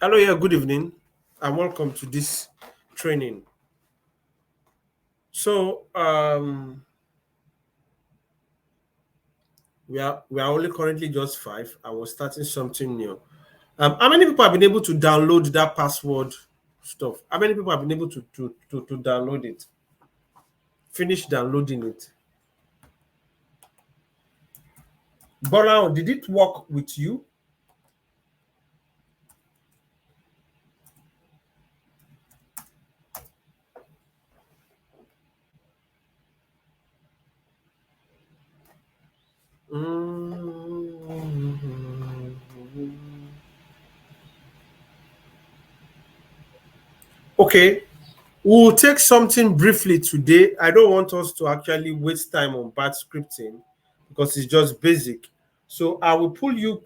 Hello, yeah, good evening, and welcome to this training. So, we are only currently just five. I was starting something new. How many people have been able to download that password stuff? How many people have been able to download it? Finish downloading it. Bola, did it work with you? Mm. Okay, we'll take something briefly today. I don't want us to actually waste time on bad scripting because it's just basic. So I will pull you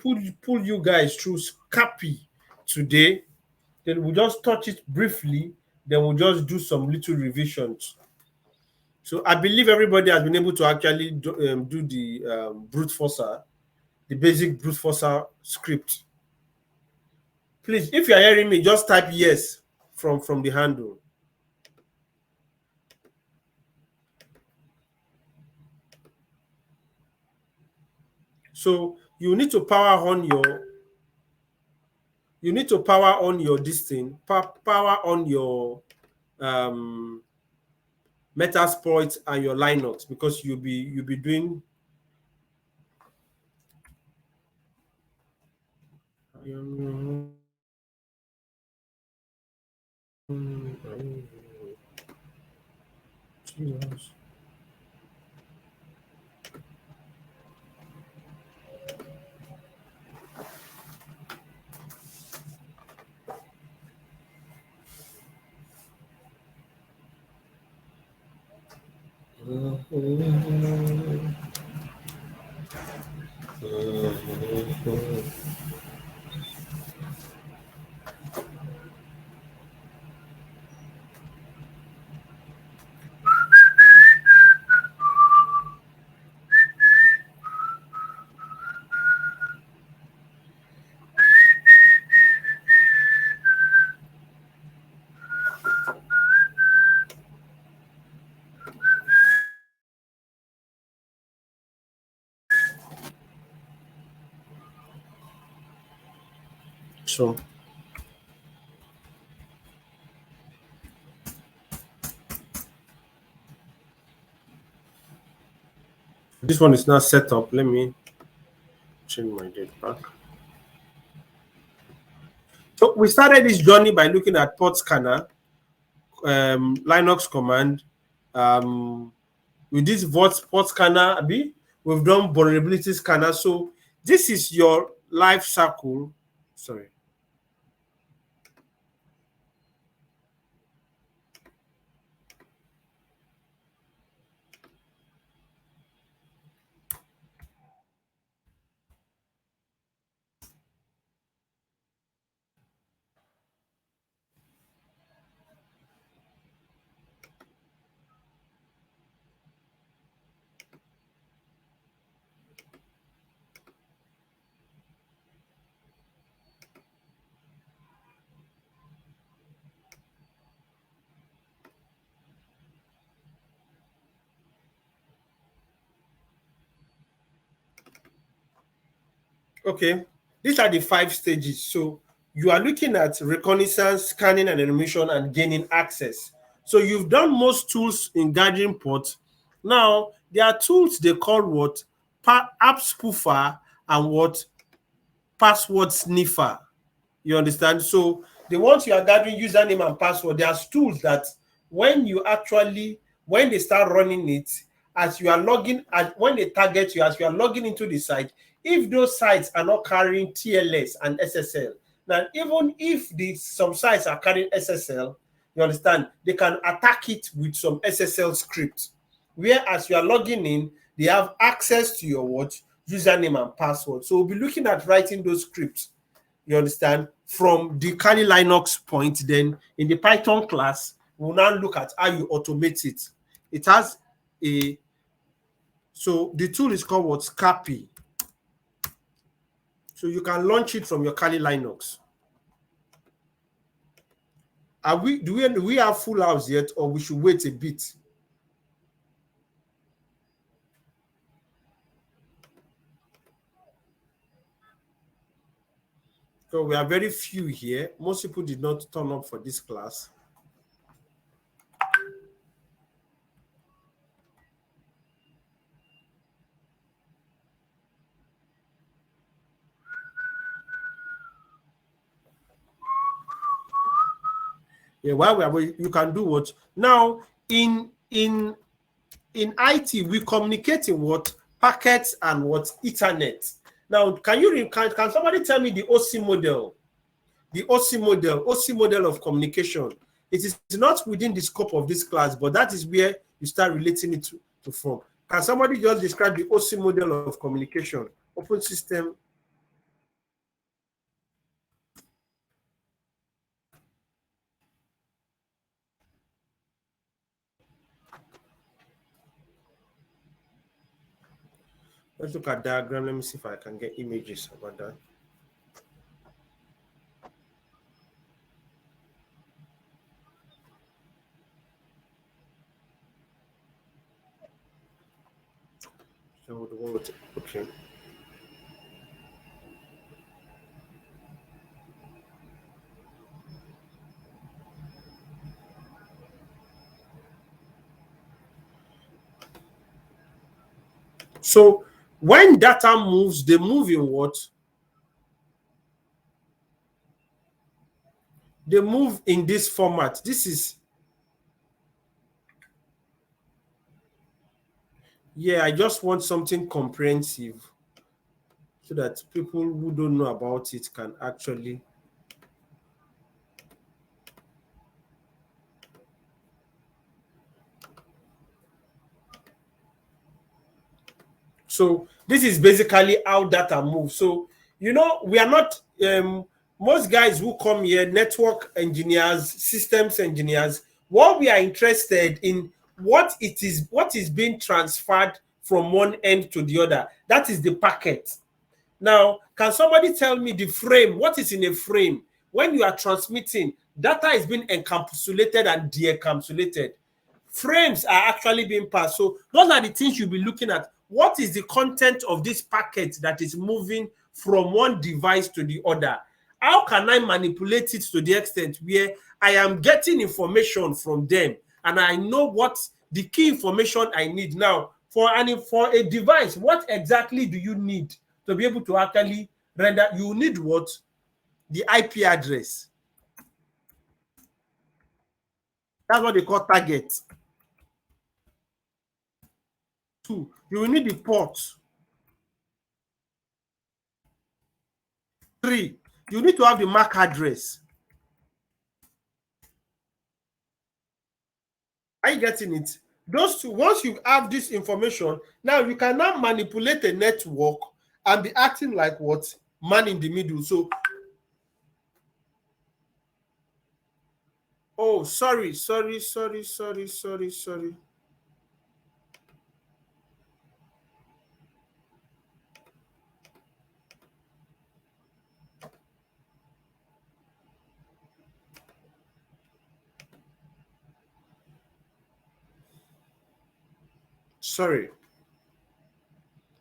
guys through Scapi today. Then we'll just touch it briefly. Then we'll just do some little revisions. So I believe everybody has been able to actually do the brute forcer, the basic brute forcer script. Please, if you are hearing me, just type yes from the handle. So you need to power on your this thing, power on your um Metasploit and your Linux because you'll be doing so this one is not set up. Let me change my date back. So we started this journey by looking at port scanner, Linux command. With this port scanner, we've done vulnerability scanner. So this is your life cycle. Sorry. Okay, these are the 5 stages. So you are looking at reconnaissance, scanning and enumeration, and gaining access. So you've done most tools in gathering port. Now there are tools they call what app spoofer and what password sniffer. You understand? So the ones you are gathering username and password, there's tools that when they start running it, as you are logging, when they target you, as you are logging into the site, if those sites are not carrying TLS and SSL, now even if some sites are carrying SSL, you understand, they can attack it with some SSL script. Whereas you are logging in, they have access to your username and password. So we'll be looking at writing those scripts, you understand, from the Kali Linux point. Then in the Python class, we'll now look at how you automate it. It has so the tool is called what? Scapi. So you can launch it from your Kali Linux. Are we do we have full house yet, or we should wait a bit? So we are very few here. Most people did not turn up for this class. Yeah, while we are waiting, you can do what now in IT we communicate in what packets and what Ethernet. Now, can somebody tell me the OC model? The OC model of communication. It is not within the scope of this class, but that is where you start relating it to from. Can somebody just describe the OC model of communication? Open system. Let's look at diagram. Let me see if I can get images about that. Okay. So when data moves, they move in what? They move in this format. This is, yeah, I just want something comprehensive so that people who don't know about it can actually. So this is basically how data moves. So, we are not, most guys who come here, network engineers, systems engineers, what we are interested in, what is being transferred from one end to the other. That is the packet. Now, can somebody tell me the frame? What is in a frame? When you are transmitting, data is being encapsulated and de-encapsulated. Frames are actually being passed. So those are the things you'll be looking at. What is the content of this packet that is moving from one device to the other? How can I manipulate it to the extent where I am getting information from them and I know what the key information I need? Now, for a device, what exactly do you need to be able to actually render? You need what? The IP address. That's what they call target. 2, you will need the port. 3, you need to have the MAC address. Are you getting it? Those two, once you have this information, now you can now manipulate a network and be acting like what? Man in the middle. So, oh, sorry. Sorry.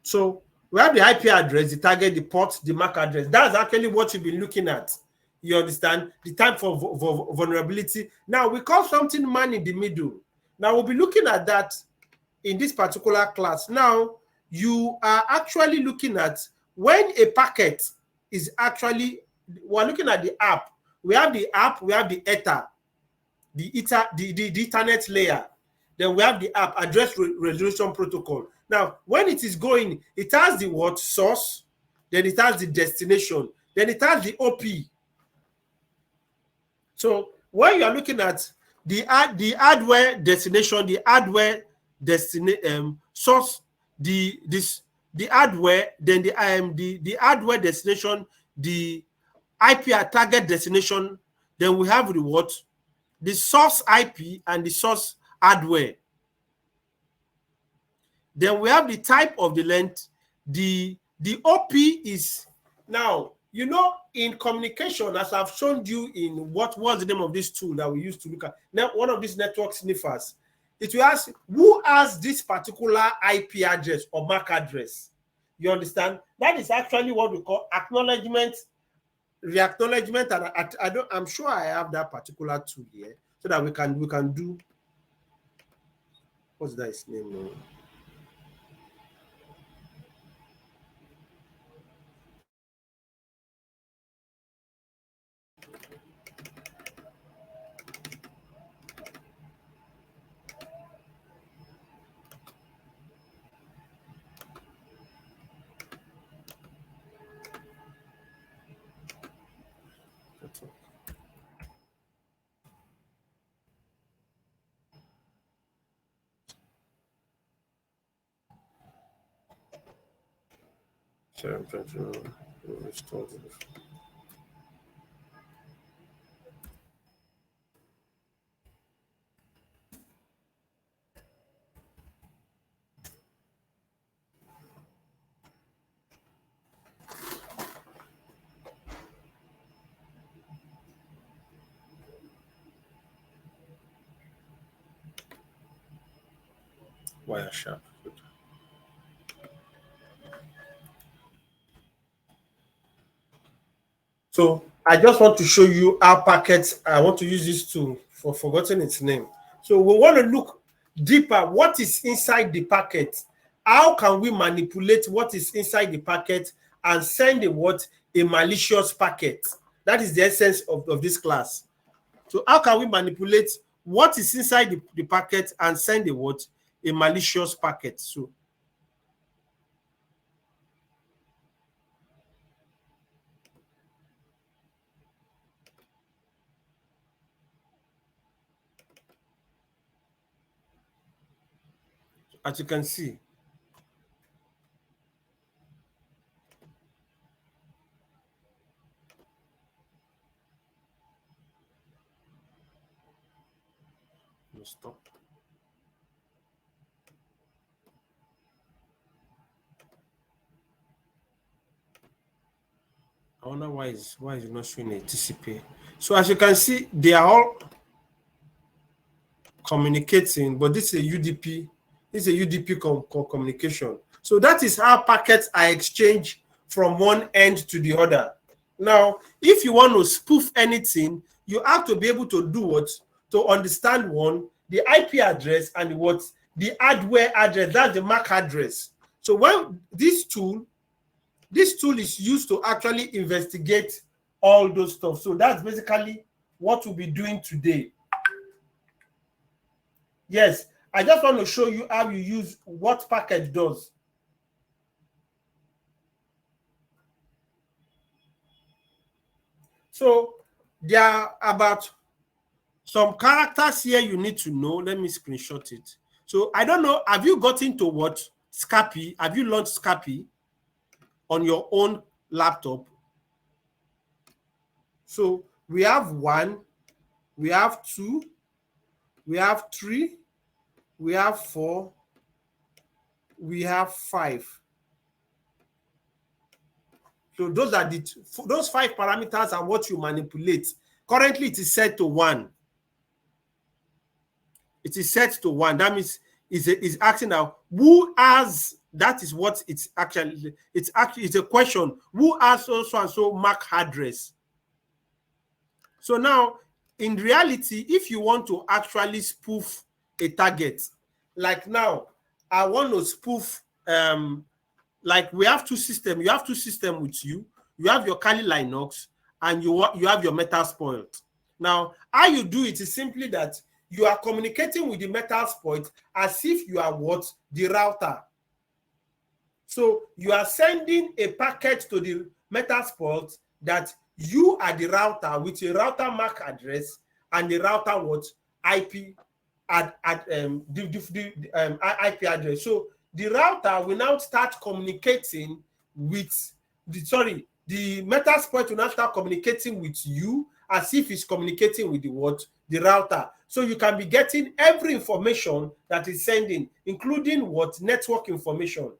So we have the IP address, the target, the port, the MAC address. That's actually what you've been looking at. You understand? The time for vulnerability. Now we call something man in the middle. Now we'll be looking at that in this particular class. Now you are actually looking at when a packet is actually, we're looking at the app. We have the app, we have the Ether, the Ethernet layer. Then we have the app, address resolution protocol. Now, when it is going, it has the what? Source, then it has the destination, then it has the OP. So when you are looking at the hardware destination, the hardware source, the hardware, then the hardware destination, the IP target destination, then we have the what? The source IP and the source hardware. Then we have the type of the length. The OP is, now You know, in communication, as I've shown you in what was the name of this tool that we used to look at, now one of these network sniffers, it will ask who has this particular IP address or MAC address. You understand? That is actually what we call acknowledgement, re-acknowledgement, and I'm sure I have that particular tool here so that we can do, what's that his name? Wireshark. So I just want to show you our packets. I want to use this tool for forgotten its name. So we want to look deeper. What is inside the packet? How can we manipulate what is inside the packet and send a malicious packet? That is the essence of this class. So how can we manipulate what is inside the packet and send a malicious packet? So as you can see, stop. I wonder why is it not showing a TCP. So as you can see, they are all communicating, but this is a UDP. This is a UDP communication. So that is how packets are exchanged from one end to the other. Now, if you want to spoof anything, you have to be able to do what? To understand the IP address and the hardware address, that's the MAC address. So when this tool is used to actually investigate all those stuff. So that's basically what we'll be doing today. Yes, I just want to show you how you use what packet does. So there are about some characters here you need to know. Let me screenshot it. So I don't know, have you gotten to what? Scapy? Have you launched Scapy on your own laptop? So we have 1, we have 2, we have 3, we have 4, we have 5. So those are those 5 parameters are what you manipulate. Currently, it is set to 1. It is set to 1. That means is asking now who has. That is what it's actually. It's a question. Who has so and so MAC address? So now, in reality, if you want to actually spoof a target, like now, I want to spoof. Like we have 2 systems. You have 2 systems with you. You have your Kali Linux and you have your Metasploit. Now, how you do it is simply that you are communicating with the Metasploit as if you are the router. So you are sending a packet to the Metasploit that you are the router with a router MAC address and the router IP IP address. So the router will now start communicating with the Metasploit will now start communicating with you as if it's communicating with the router. So you can be getting every information that is sending, including network information.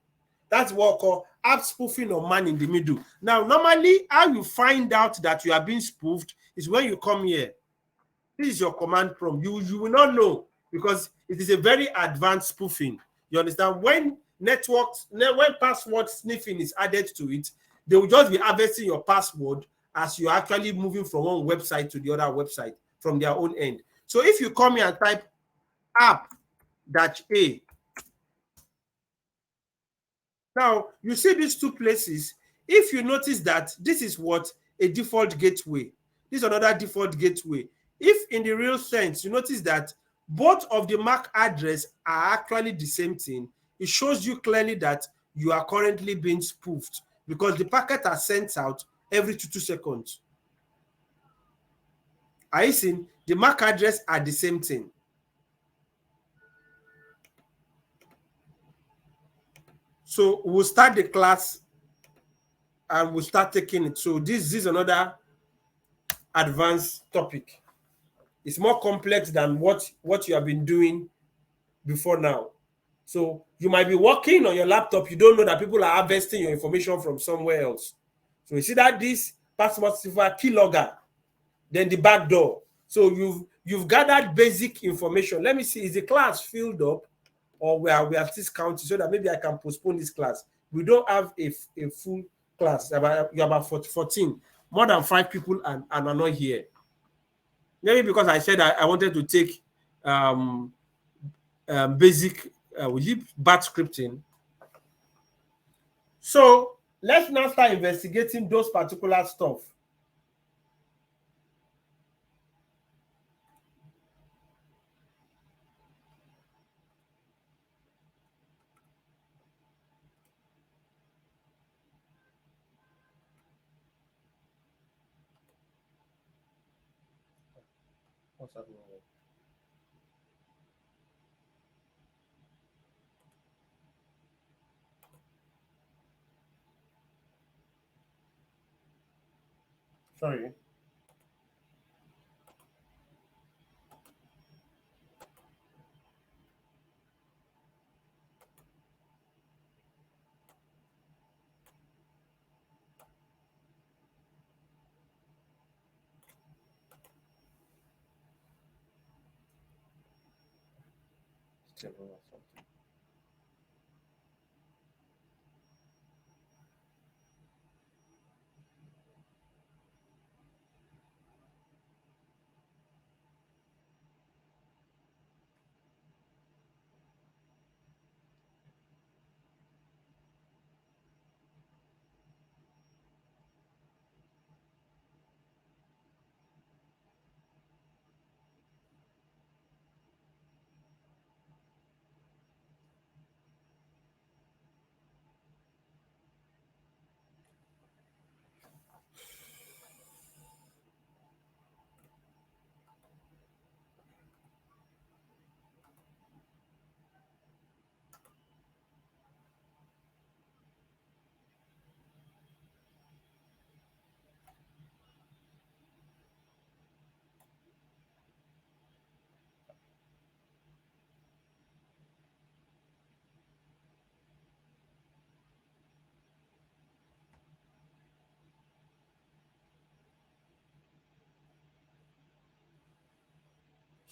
That's what we call app spoofing or man in the middle. Now, normally, how you find out that you are being spoofed is when you come here. This is your command prompt. You will not know because it is a very advanced spoofing. You understand? When password sniffing is added to it, they will just be harvesting your password as you're actually moving from one website to the other website from their own end. So if you come here and type app-a, now you see these two places. If you notice that this is what a default gateway, this is another default gateway. If in the real sense you notice that both of the MAC address are actually the same thing, it shows you clearly that you are currently being spoofed because the packet are sent out every 2 seconds. Are you seeing? The MAC address are the same thing. So we'll start the class and we'll start taking it. So this is another advanced topic. It's more complex than what you have been doing before now. So you might be working on your laptop, you don't know that people are harvesting your information from somewhere else. So you see that this password sniffer, keylogger, then the back door. So you've gathered basic information. Let me see, is the class filled up or we are still counting so that maybe I can postpone this class? We don't have a full class. You're about 14. More than 5 people and are not here. Maybe because I said I wanted to take basic batch scripting. So let's now start investigating those particular stuff. What's happening here? Sorry.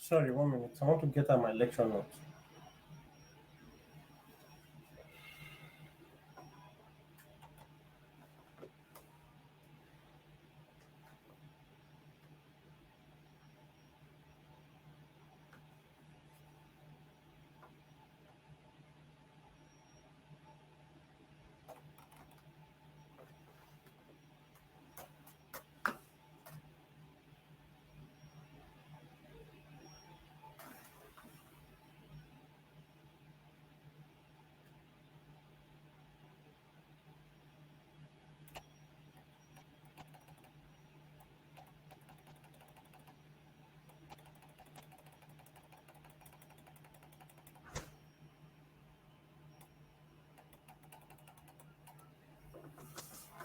Sorry, 1 minute. I want to get out my lecture notes.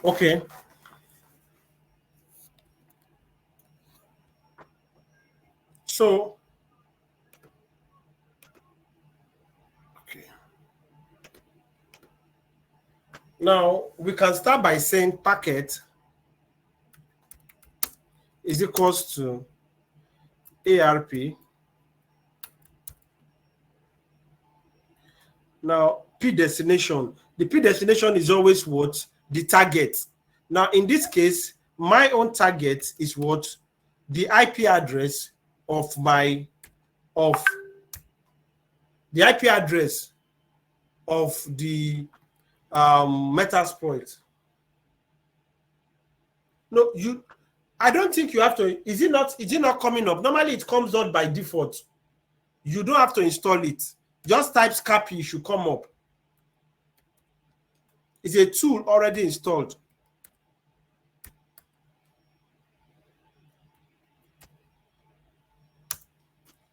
Okay. So, okay. Now we can start by saying packet is equals to ARP. Now P destination. The P destination is always what? The target. Now in this case, my own target is what? The IP address of my of the IP address of the Metasploit. No, I don't think you have to. Is it not coming up? Normally it comes out by default. You don't have to install it. Just type Scapy, it should come up. It's a tool already installed.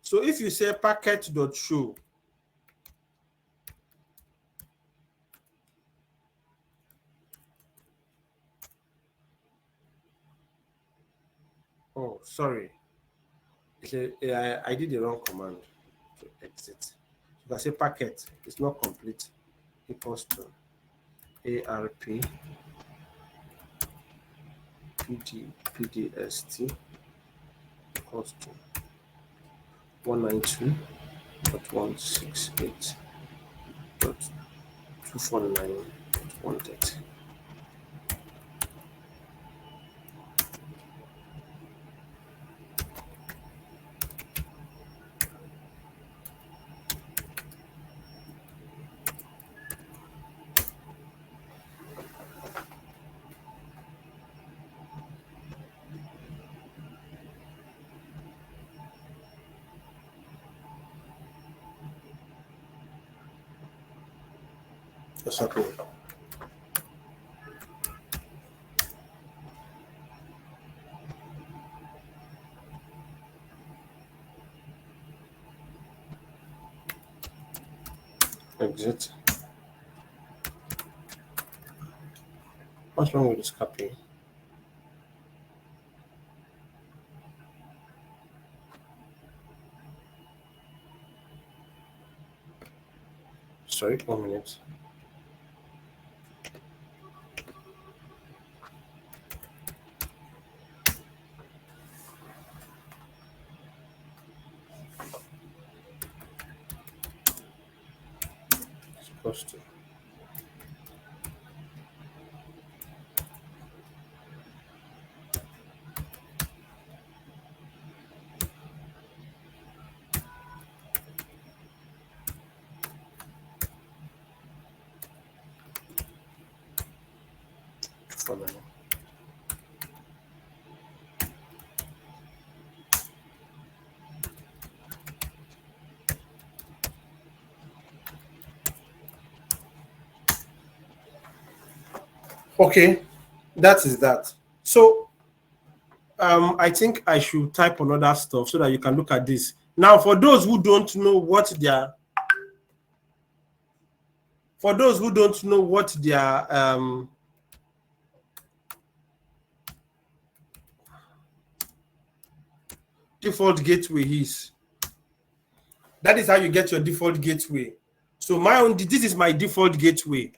So if you say packet.show, oh, sorry. I did the wrong command to exit. You can say packet. It's not complete. Equals to ARP PDST equals to 192.168.249.130. What's happening? Exit. What's wrong with this copy? Sorry, 1 minute. Supposed to. Follow. Okay, that is that. So I think I should type another stuff so that you can look at this. Now, for those who don't know what their default gateway is, that is how you get your default gateway. So this is my default gateway.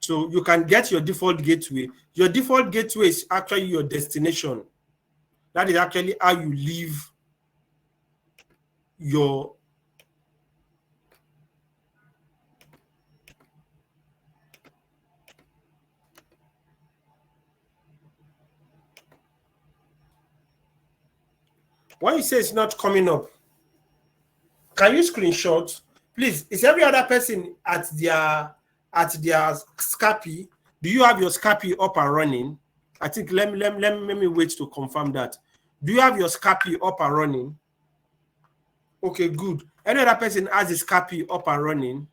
So you can get your default gateway. Your default gateway is actually your destination. That is actually how you leave your when you say it's not coming up, can you screenshot? Please, is every other person at their Scapy? Do you have your Scapy up and running? I think let me wait to confirm that. Do you have your Scapy up and running? Okay, good. Any other person has his Scapy up and running?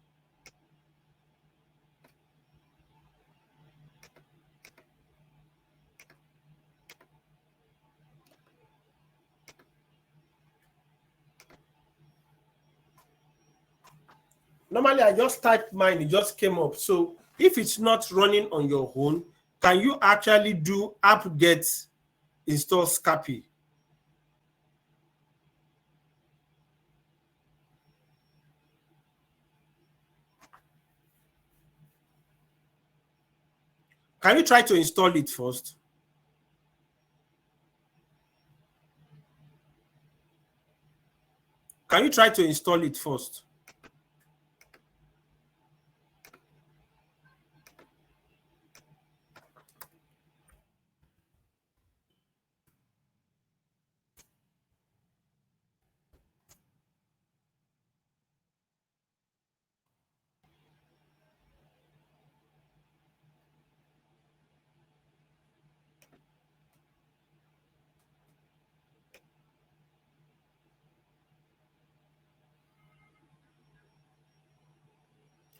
Normally, I just typed mine, it just came up. So if it's not running on your own, can you actually do apt-get install Scapy? Can you try to install it first? Can you try to install it first?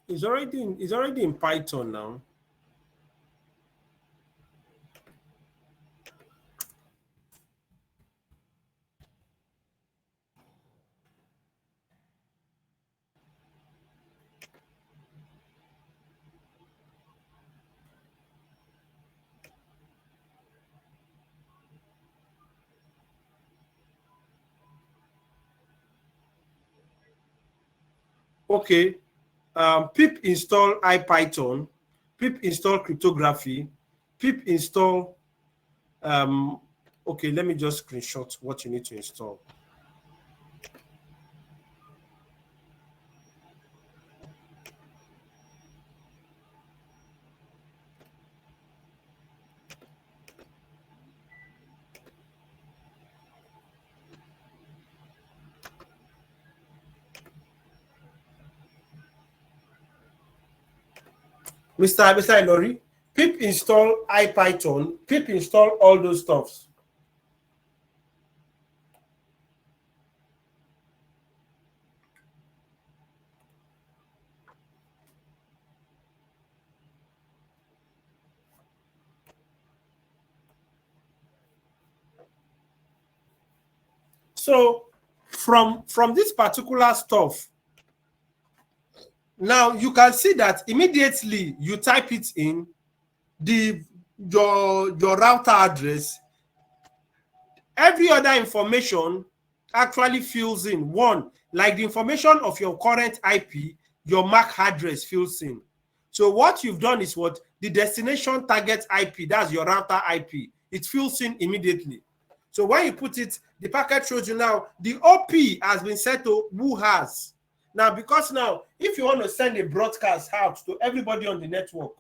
It's already in Python now. Okay. Pip install IPython, pip install cryptography, pip install okay, let me just screenshot what you need to install. Mr. Ilori, pip install IPython, pip install all those stuffs. So from this particular stuff, now you can see that immediately you type it in, your router address, every other information actually fills in. One, like the information of your current IP, your MAC address fills in. So what you've done is what the destination target IP, that's your router IP, it fills in immediately. So when you put it, the packet shows you now the OP has been set to who has. Now, because now, if you want to send a broadcast out to everybody on the network,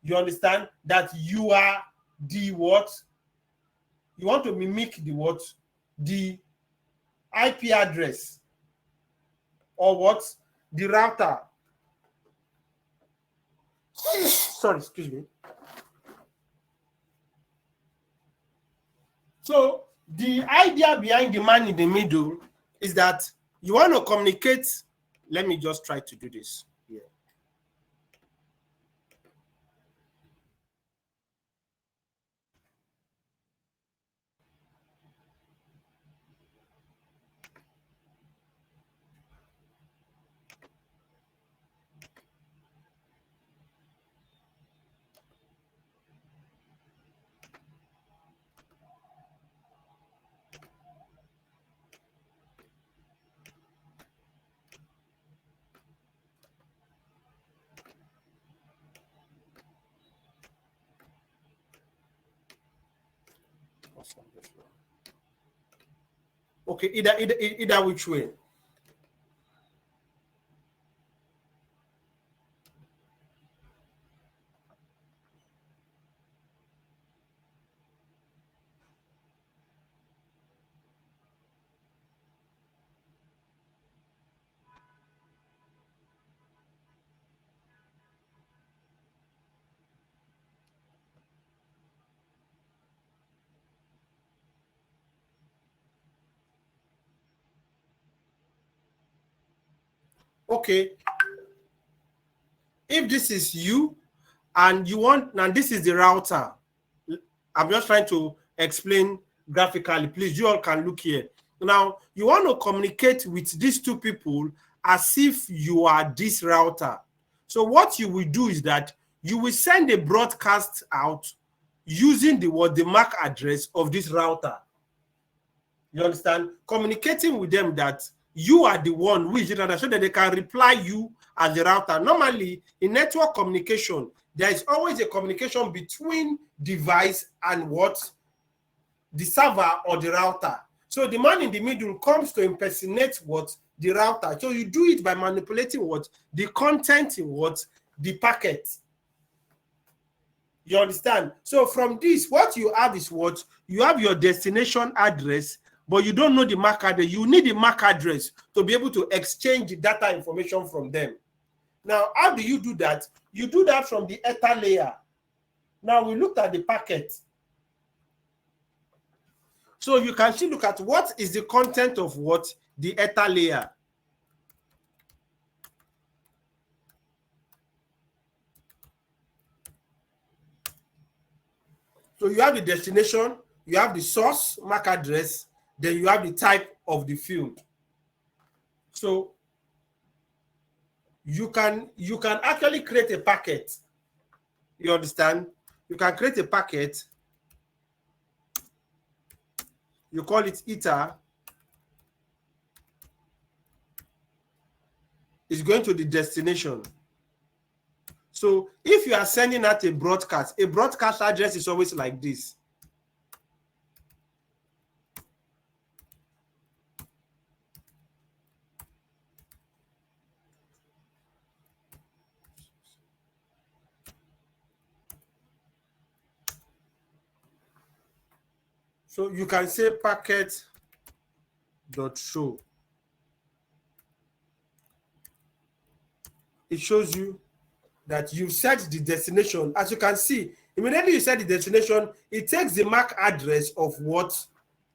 you understand that you are the what? You want to mimic the what? The IP address or what? The router. Sorry, excuse me. So the idea behind the man in the middle is that you want to communicate. Let me just try to do this here. Okay, either which way. Okay, if this is you and you want, now this is the router. I'm just trying to explain graphically. Please, you all can look here. Now, you want to communicate with these two people as if you are this router. So what you will do is that you will send a broadcast out using the MAC address of this router. You understand? Communicating with them that you are the one who is the router so that they can reply you as the router. Normally, in network communication, there is always a communication between device and what? The server or the router. So the man in the middle comes to impersonate what? The router. So you do it by manipulating what? The content in what? The packet. You understand? So from this, what you have is what? You have your destination address, but you don't know the MAC address. You need the MAC address to be able to exchange the data information from them. Now, how do you do that? You do that from the Ether layer. Now, we looked at the packet. So you can still look at what is the content of what? The Ether layer. So you have the destination, you have the source MAC address, then you have the type of the field. So you can actually create a packet. You understand? You can create a packet. You call it Ether. It's going to the destination. So if you are sending out a broadcast address is always like this. So you can say packet.show. It shows you that you set the destination. As you can see, immediately you set the destination, it takes the MAC address of what?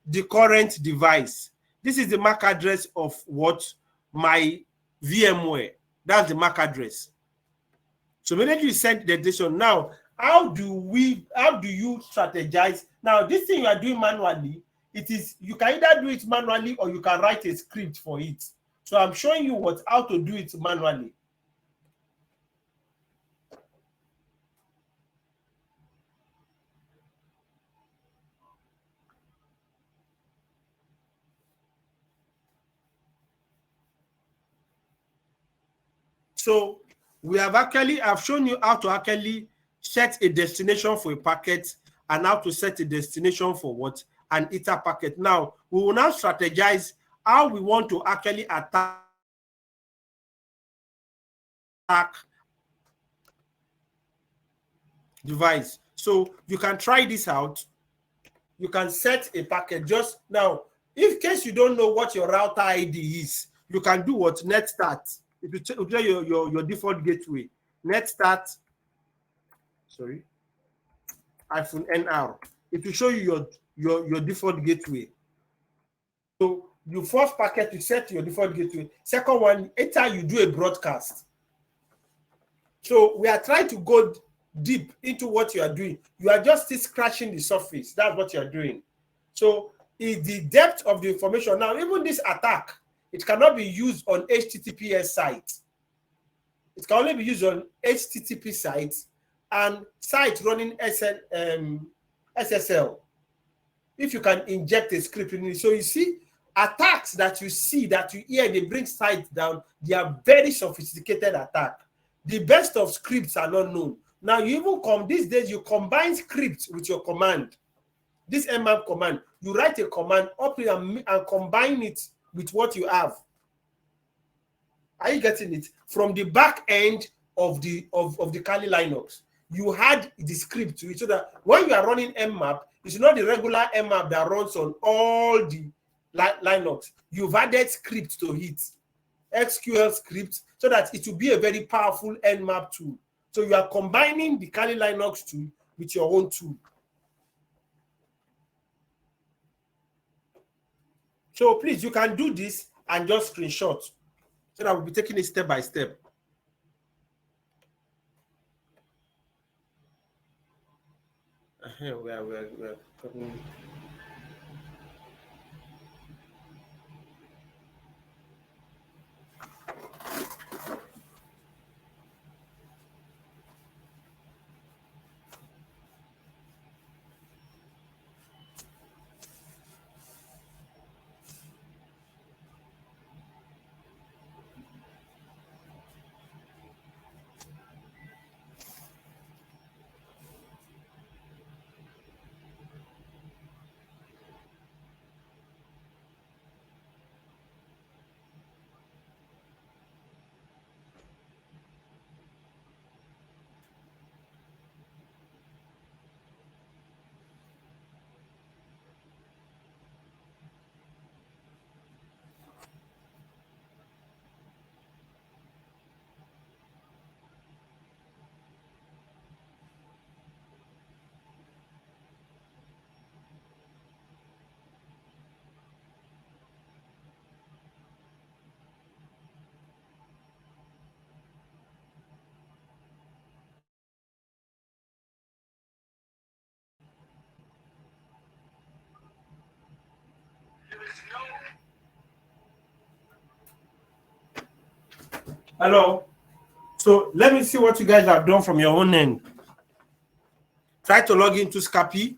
The current device. This is the MAC address of what? My VMware. That's the MAC address. So immediately you set the destination. Now, how do you strategize? Now, this thing you are doing manually, you can either do it manually or you can write a script for it. So I'm showing you how to do it manually. So I've shown you how to actually set a destination for a packet and how to set a destination for what? An Ether packet. Now, we will now strategize how we want to actually attack device. So you can try this out. You can set a packet just now. In case you don't know what your router ID is, you can do what? Net start. If you tell your default gateway, net start, sorry, -NR. It will show you your default gateway. So you first packet, you set your default gateway. Second one, anytime you do a broadcast. So we are trying to go deep into what you are doing. You are just still scratching the surface. That's what you are doing. So is the depth of the information. Now, even this attack, it cannot be used on HTTPS sites. It can only be used on HTTP sites and sites running SSL. If you can inject a script in it. So you see, attacks that you see, that you hear, they bring sites down, they are very sophisticated attack. The best of scripts are not known. Now, you even these days, you combine scripts with your command. This mmap command, you write a command up and combine it with what you have. Are you getting it? From the back end of the Kali Linux, you had the script to it so that when you are running mmap, it's not the regular mmap that runs on all the Linux. You've added script to it, SQL script, so that it will be a very powerful nmap tool. So you are combining the Kali Linux tool with your own tool. So please, you can do this and just screenshot. So that we'll be taking it step by step. We're Hello. So let me see what you guys have done from your own end. Try to log into Scapi.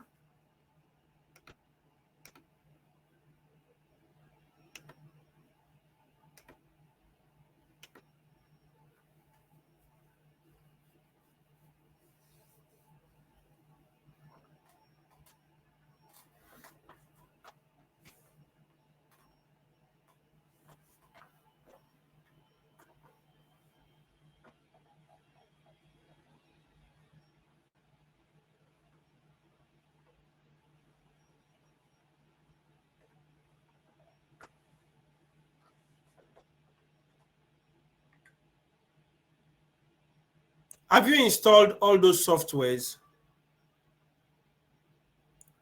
Have you installed all those softwares?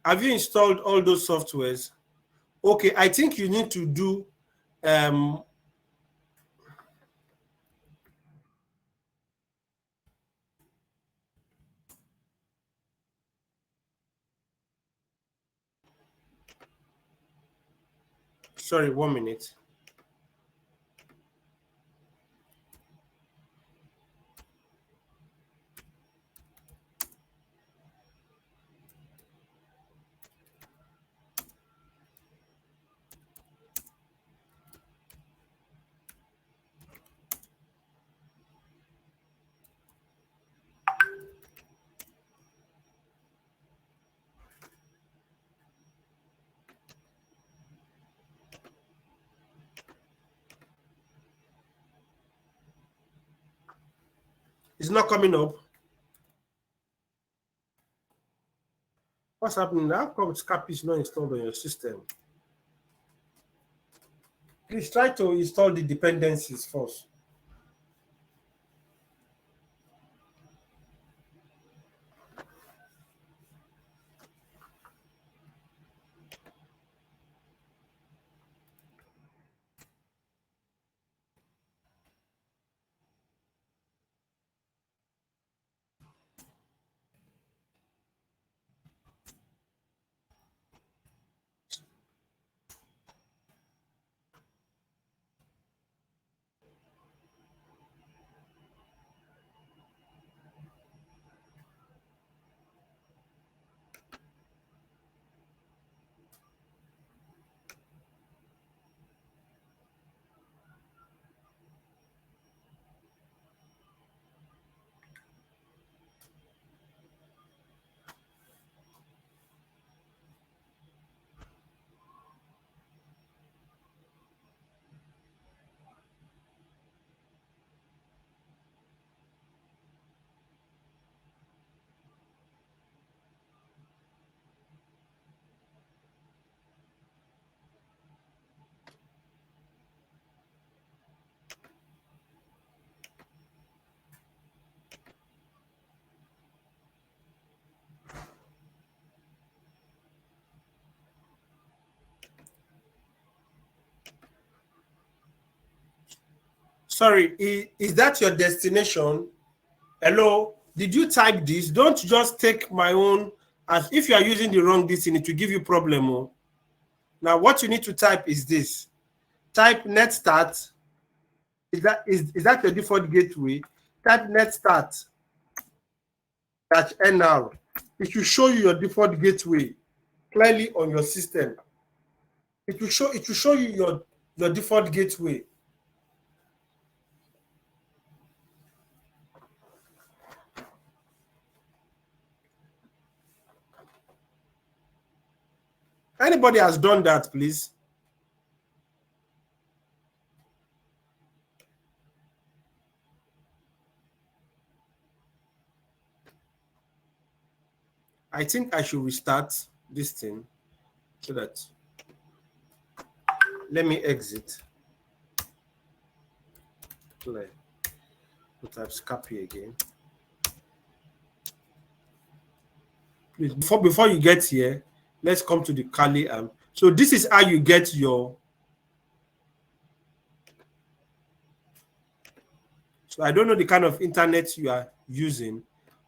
Have you installed all those softwares? Okay, I think you need to do sorry, 1 minute. It's not coming up. What's happening? How come Scapi is not installed on your system? Please try to install the dependencies first. Sorry, is that your destination? Hello, did you type this? Don't just take my own as if you are using the wrong destiny to give you problem. Oh. Now what you need to type is this. Type net start. Is that your default gateway? Type net start -nr. It will show you your default gateway clearly on your system. It will show you your default gateway. Anybody has done that, please? I think I should restart this thing so that let me exit. Play. We'll type Scapi again. Please, before you get here, let's come to the Kali amp. So this is how you get your. So I don't know the kind of internet you are using,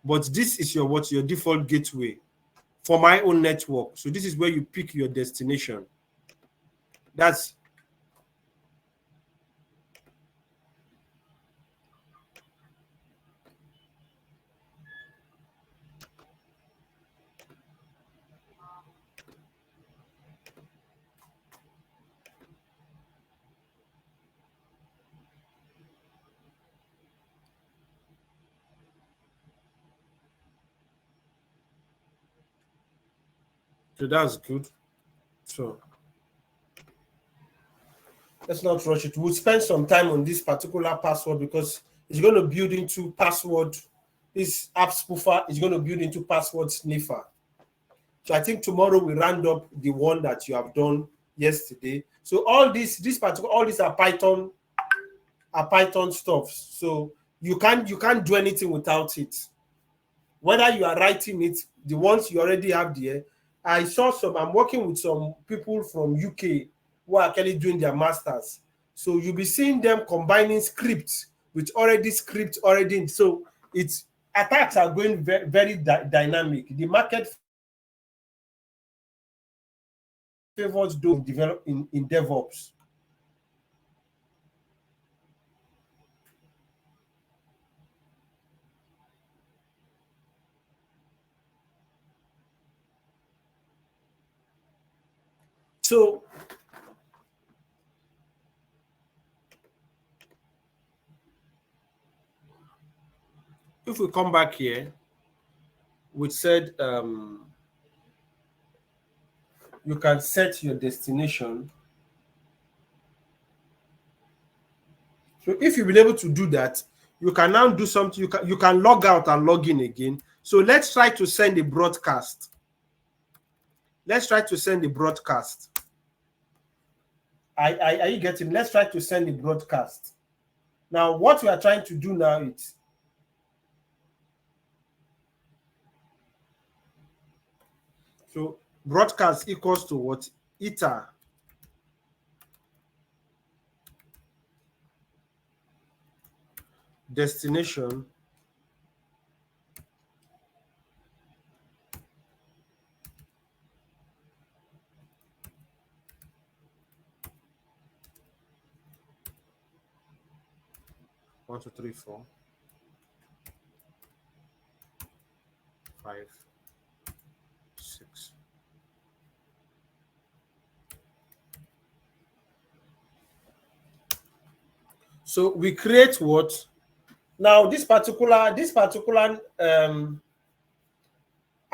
but this is your default gateway for my own network. So this is where you pick your destination. That's so that's good. So let's not rush it. We'll spend some time on this particular password because it's going to build into password. This app spoofer is going to build into password sniffer. So I think tomorrow we round up the one that you have done yesterday. So all these are Python stuff. So you can't do anything without it. Whether you are writing it, the ones you already have there. I'm working with some people from UK who are actually doing their masters. So you'll be seeing them combining scripts with script already. So it's attacks are going very, very dynamic. The market favors those develop in DevOps. So if we come back here, we said you can set your destination. So if you've been able to do that, you can now do something. You can log out and log in again. So let's try to send a broadcast. Let's try to send a broadcast. Are you getting? Let's try to send a broadcast. Now, what we are trying to do now is so broadcast equals to what? Ether destination one, two, three, four, five, six. So we create what? Now this particular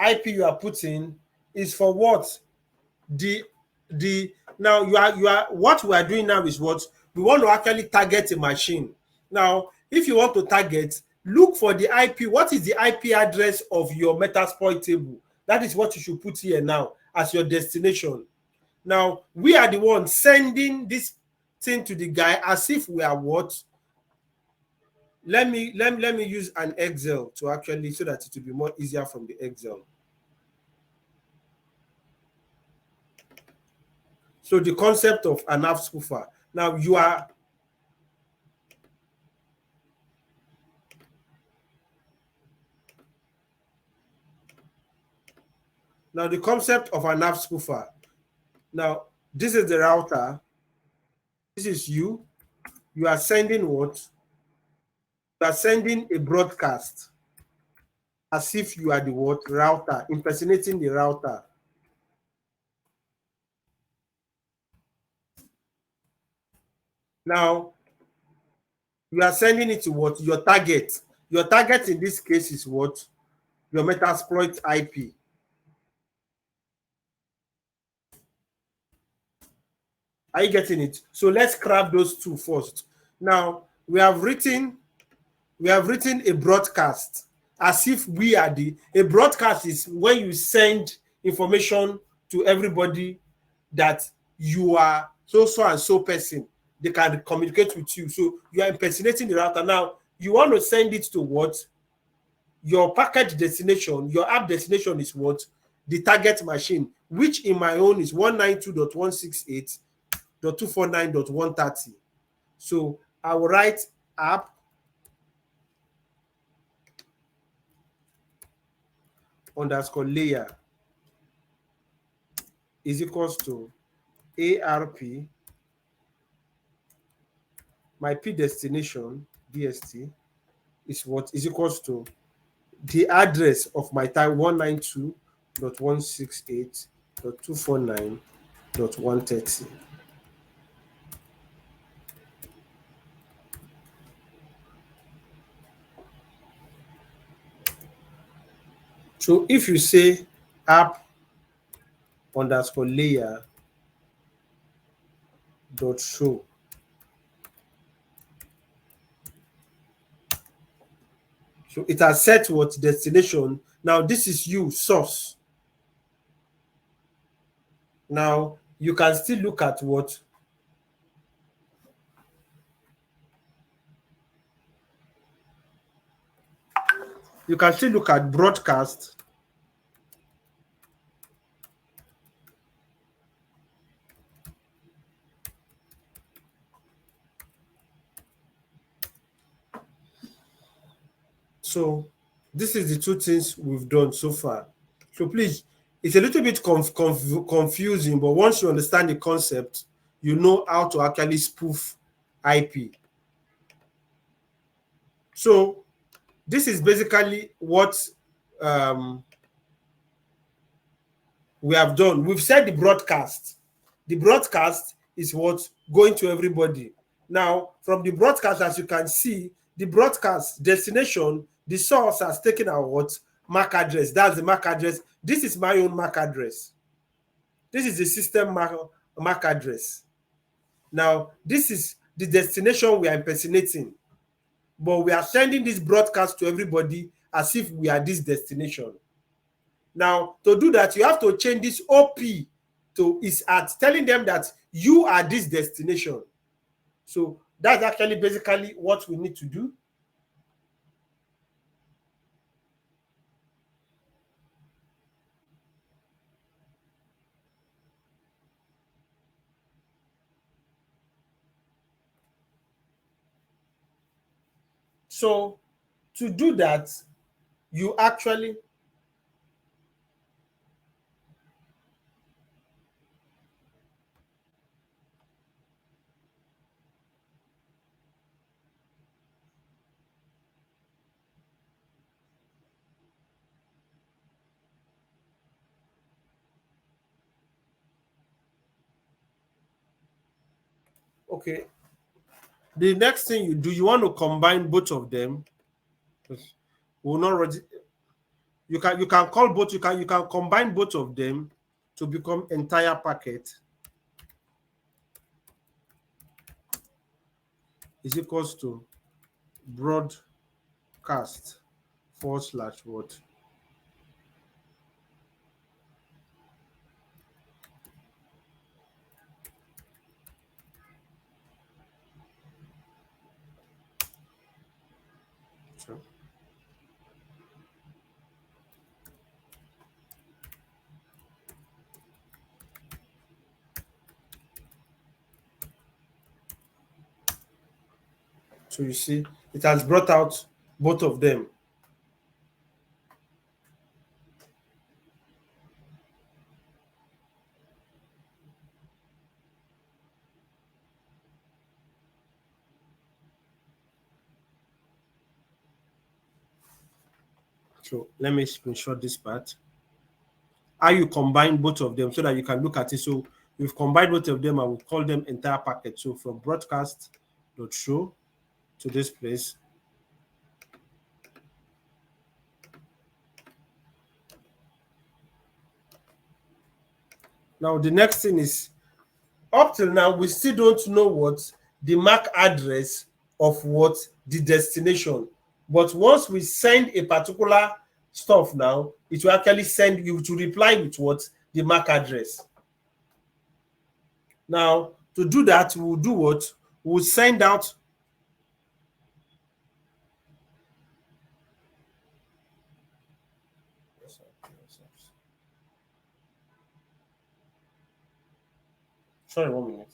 IP you are putting is for what? The now you are what we are doing now is what we want to actually target a machine. Now, if you want to target, look for the IP. What is the IP address of your Metasploit table? That is what you should put here now as your destination. Now, we are the ones sending this thing to the guy as if we are what? Let me use an Excel to actually so that it will be more easier from the Excel. So the concept of an app spoofer. Now the concept of an app spoofer. Now this is the router. This is you. You are sending what? You are sending a broadcast as if you are the what? Router, impersonating the router. Now you are sending it to what? Your target. Your target in this case is what? Your Metasploit IP. Are you getting it? So let's grab those two first. Now we have written a broadcast as if we are a broadcast is when you send information to everybody that you are so and so person. They can communicate with you. So you are impersonating the router. Now you want to send it to what? Your package destination, your app destination is what? The target machine, which in my own is 192.168.249.130. So I will write app underscore layer is equals to ARP, my P destination, DST, is what is equals to the address of my type 192.168.249.130. So if you say app underscore layer dot show, so it has set what destination. Now this is you source. Now you can still look at what you can still look at broadcast. So this is the two things we've done so far. So please, it's a little bit confusing, but once you understand the concept, you know how to actually spoof IP. So this is basically what um, we have done. We've said the broadcast. The broadcast is what going to everybody. Now, from the broadcast, as you can see, the broadcast destination, the source has taken our what MAC address. That's the MAC address. This is my own MAC address. This is the system MAC address. Now, this is the destination we are impersonating, but we are sending this broadcast to everybody as if we are this destination. Now, to do that, you have to change this OP to is at telling them that you are this destination. So that's actually basically what we need to do. So to do that, you actually okay. The next thing you do, you want to combine both of them. Will not you can call both, you can combine both of them to become entire packet is equals to broadcast forward slash what. So you see, it has brought out both of them. So let me screenshot this part. How you combine both of them so that you can look at it. So we've combined both of them and we'll call them entire packet. So from broadcast.show to this place. Now the next thing is, up till now, we still don't know what the MAC address of what the destination. But once we send a particular stuff now, it will actually send you to reply with what the MAC address. Now, to do that, we'll do what? We'll send out sorry, 1 minute.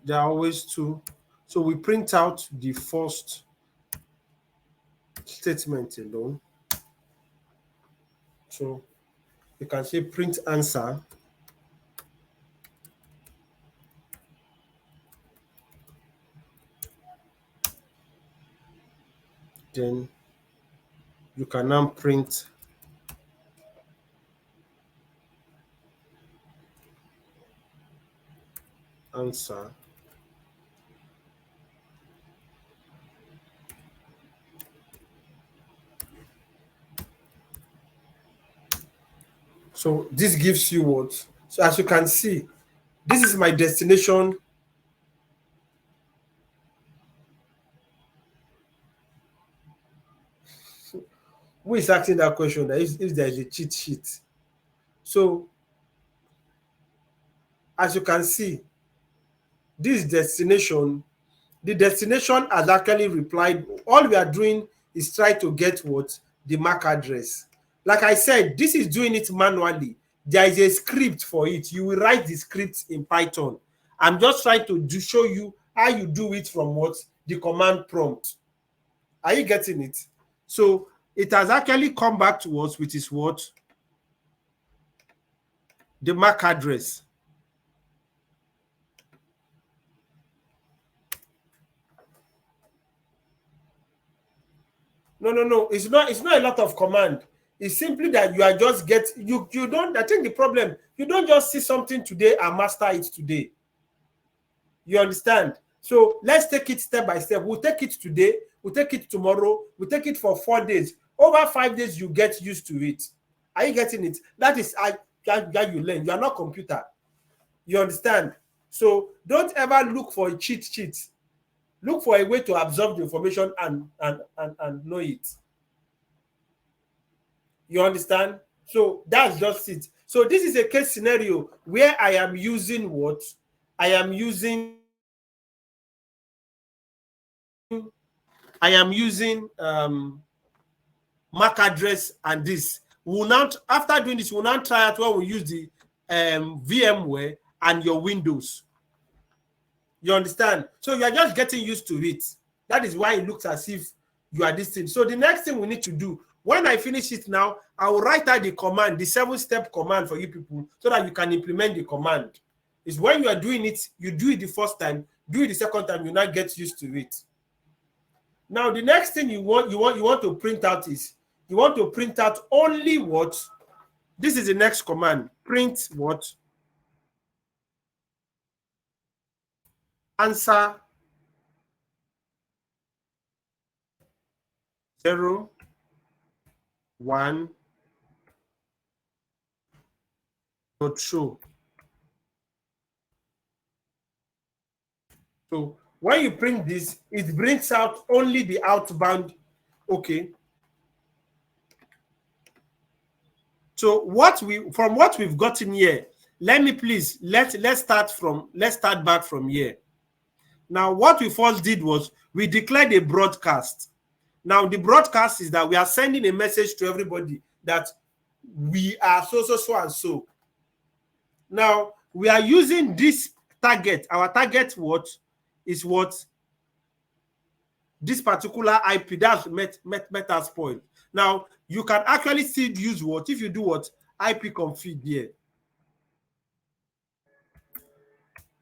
There are always two. So we print out the first statement alone. So you can say print answer. Then you can now print answer. So this gives you what? So as you can see, this is my destination. Who is asking that question? That if there is a cheat sheet. So as you can see, this destination, the destination has actually replied. All we are doing is try to get what? The MAC address. Like I said, this is doing it manually. There is a script for it. You will write the script in Python. I'm just trying to show you how you do it from what? The command prompt. Are you getting it? So it has actually come back to us, which is what? The MAC address. No. It's not a lot of command. It's simply that you are just you don't. I think the problem, you don't just see something today and master it today. You understand? So let's take it step by step. We'll take it today, we'll take it tomorrow, we'll take it for 4 days. Over 5 days, you get used to it. Are you getting it? That is how you learn. You are not computer. You understand? So don't ever look for a cheat sheet. Look for a way to absorb the information and know it. You understand? So that's just it. So this is a case scenario where I am using what? I am using MAC address and this. We will now, after doing this, we'll now try out when we use the VMware and your Windows. You understand? So you are just getting used to it. That is why it looks as if you are this thing. So the next thing we need to do, when I finish it now, I will write out the command, the 7-step command for you people, so that you can implement the command. It's when you are doing it, you do it the first time, do it the second time, you now get used to it. Now the next thing you want to print out is, you want to print out only what? This is the next command. Print what? Answer 0, 1, dot show. So when you print this, it brings out only the outbound. Okay. So from what we've gotten here, let me please let's start back from here. Now, what we first did was we declared a broadcast. Now, the broadcast is that we are sending a message to everybody that we are so and so. Now, we are using this target. Our target is what? This particular IP, that's Metasploit. Now, you can actually still use what? If you do what? IP config here.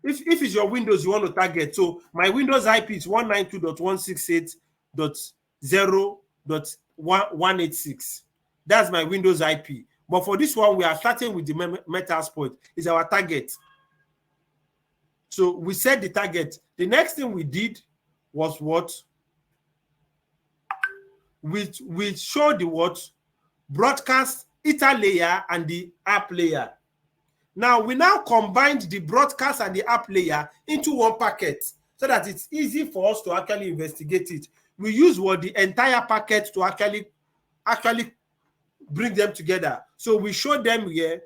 If it's your Windows you want to target, so my Windows IP is 192.168.0.186. That's my Windows IP. But for this one, we are starting with the Metasploit. It's our target. So we set the target. The next thing we did was what? We showed the what? Broadcast ether layer and the app layer. Now, we now combined the broadcast and the app layer into one packet so that it's easy for us to actually investigate it. We use what? The entire packet to actually bring them together. So we showed them here.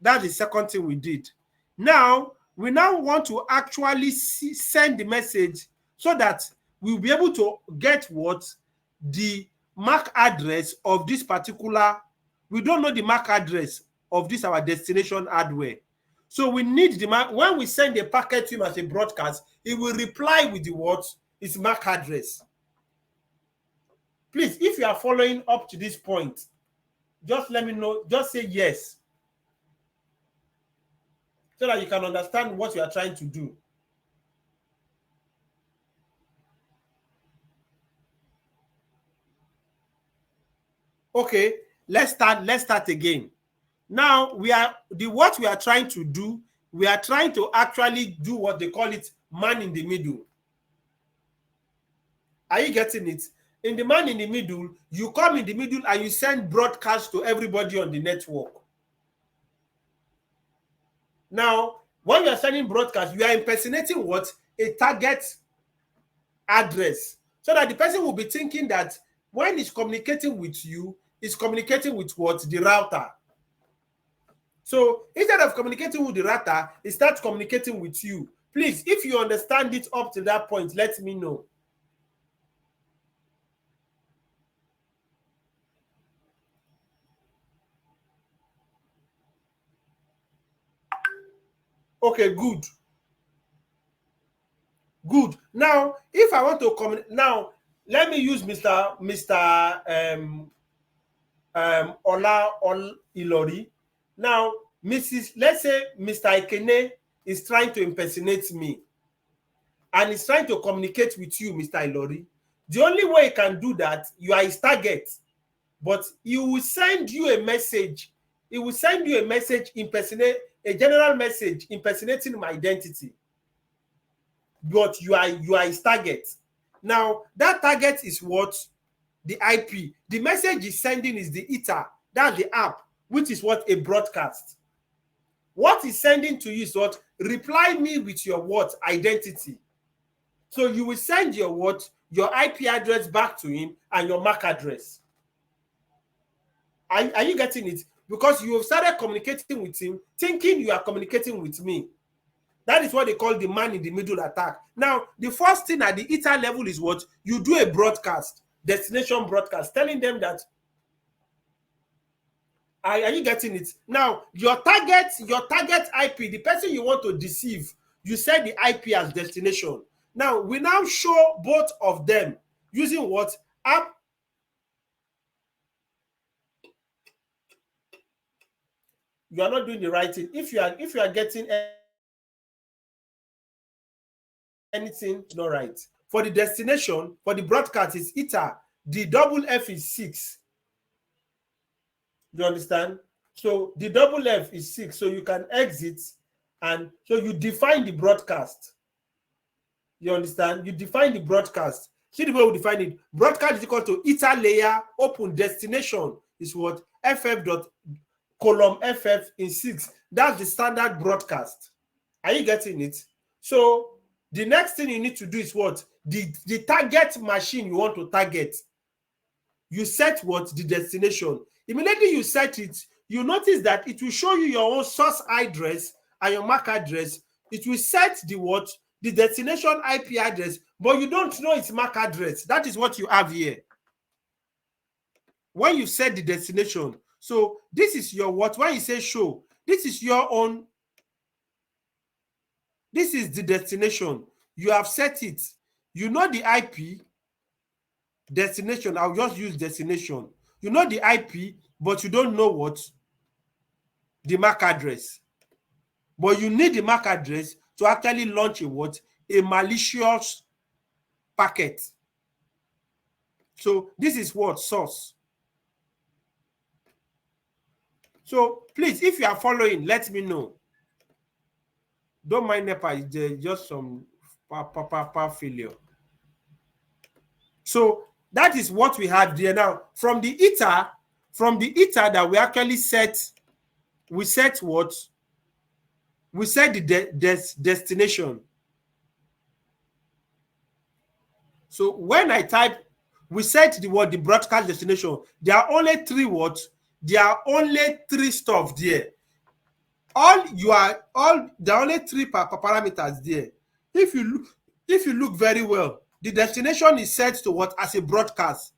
That's the second thing we did. Now, we now want to actually send the message so that we'll be able to get what? The MAC address of this particular. We don't know the MAC address of this our destination hardware. So we need the MAC. When we send a packet to him as a broadcast, he will reply with the what? His MAC address. Please, if you are following up to this point, just let me know. Just say yes, so that you can understand what you are trying to do. Okay, let's start again. Now what we are trying to do, we are trying to actually do what they call it man in the middle. Are you getting it? In the man in the middle, you come in the middle and you send broadcast to everybody on the network. Now, when you are sending broadcast, you are impersonating what? A target address. So that the person will be thinking that when he's communicating with you, he's communicating with what? The router. So instead of communicating with the router, he starts communicating with you. Please, if you understand it up to that point, let me know. Okay, good. Good. Now, if I want to communicate, now let me use Mr. Ola Ilori. Now, let's say Mr. Ikene is trying to impersonate me and is trying to communicate with you, Mr. Ilori. The only way he can do that, you are his target, but he will send you a message. He will send you a message, a general message impersonating my identity. But you are his target. Now, that target is what? The IP. The message is sending is the ether. That's the app, which is what? A broadcast. What is sending to you is what? Reply me with your what? Identity. So you will send your what? Your IP address back to him and your MAC address. Are you getting it? Because you have started communicating with him, thinking you are communicating with me. That is what they call the man in the middle attack. Now, the first thing at the ether level is what? You do a broadcast, destination broadcast, telling them that. Are you getting it? Now, your target IP, the person you want to deceive, you set the IP as destination. Now, we now show both of them using what? App. You are not doing the right thing. If you are getting anything not right. For the destination, for the broadcast is ether. The double F is 6. You understand? So the double F is 6. So you can exit, and so you define the broadcast. You understand? You define the broadcast. See the way we define it. Broadcast is equal to ether layer open destination is what? FF dot column FF in 6. That's the standard broadcast. Are you getting it? So the next thing you need to do is what? The target machine you want to target. You set what? The destination. Immediately you set it, you notice that it will show you your own source address and your MAC address. It will set the what? The destination IP address, but you don't know its MAC address. That is what you have here. When you set the destination, so this is your what? When you say show, this is your own. This is the destination. You have set it. You know the IP destination. I'll just use destination. You know the IP, but you don't know what? The MAC address. But you need the MAC address to actually launch a what? A malicious packet. So this is what? Source. So please, if you are following, let me know. Don't mind NEPA, it's just some failure. So that is what we have there. Now, from the ether that we actually set, we set what? We set the destination. So when I type, we set the word, the broadcast destination. There are only 3 words. There are only 3 stuff there. There are only 3 parameters there. If you look very well, the destination is set to what? As a broadcast.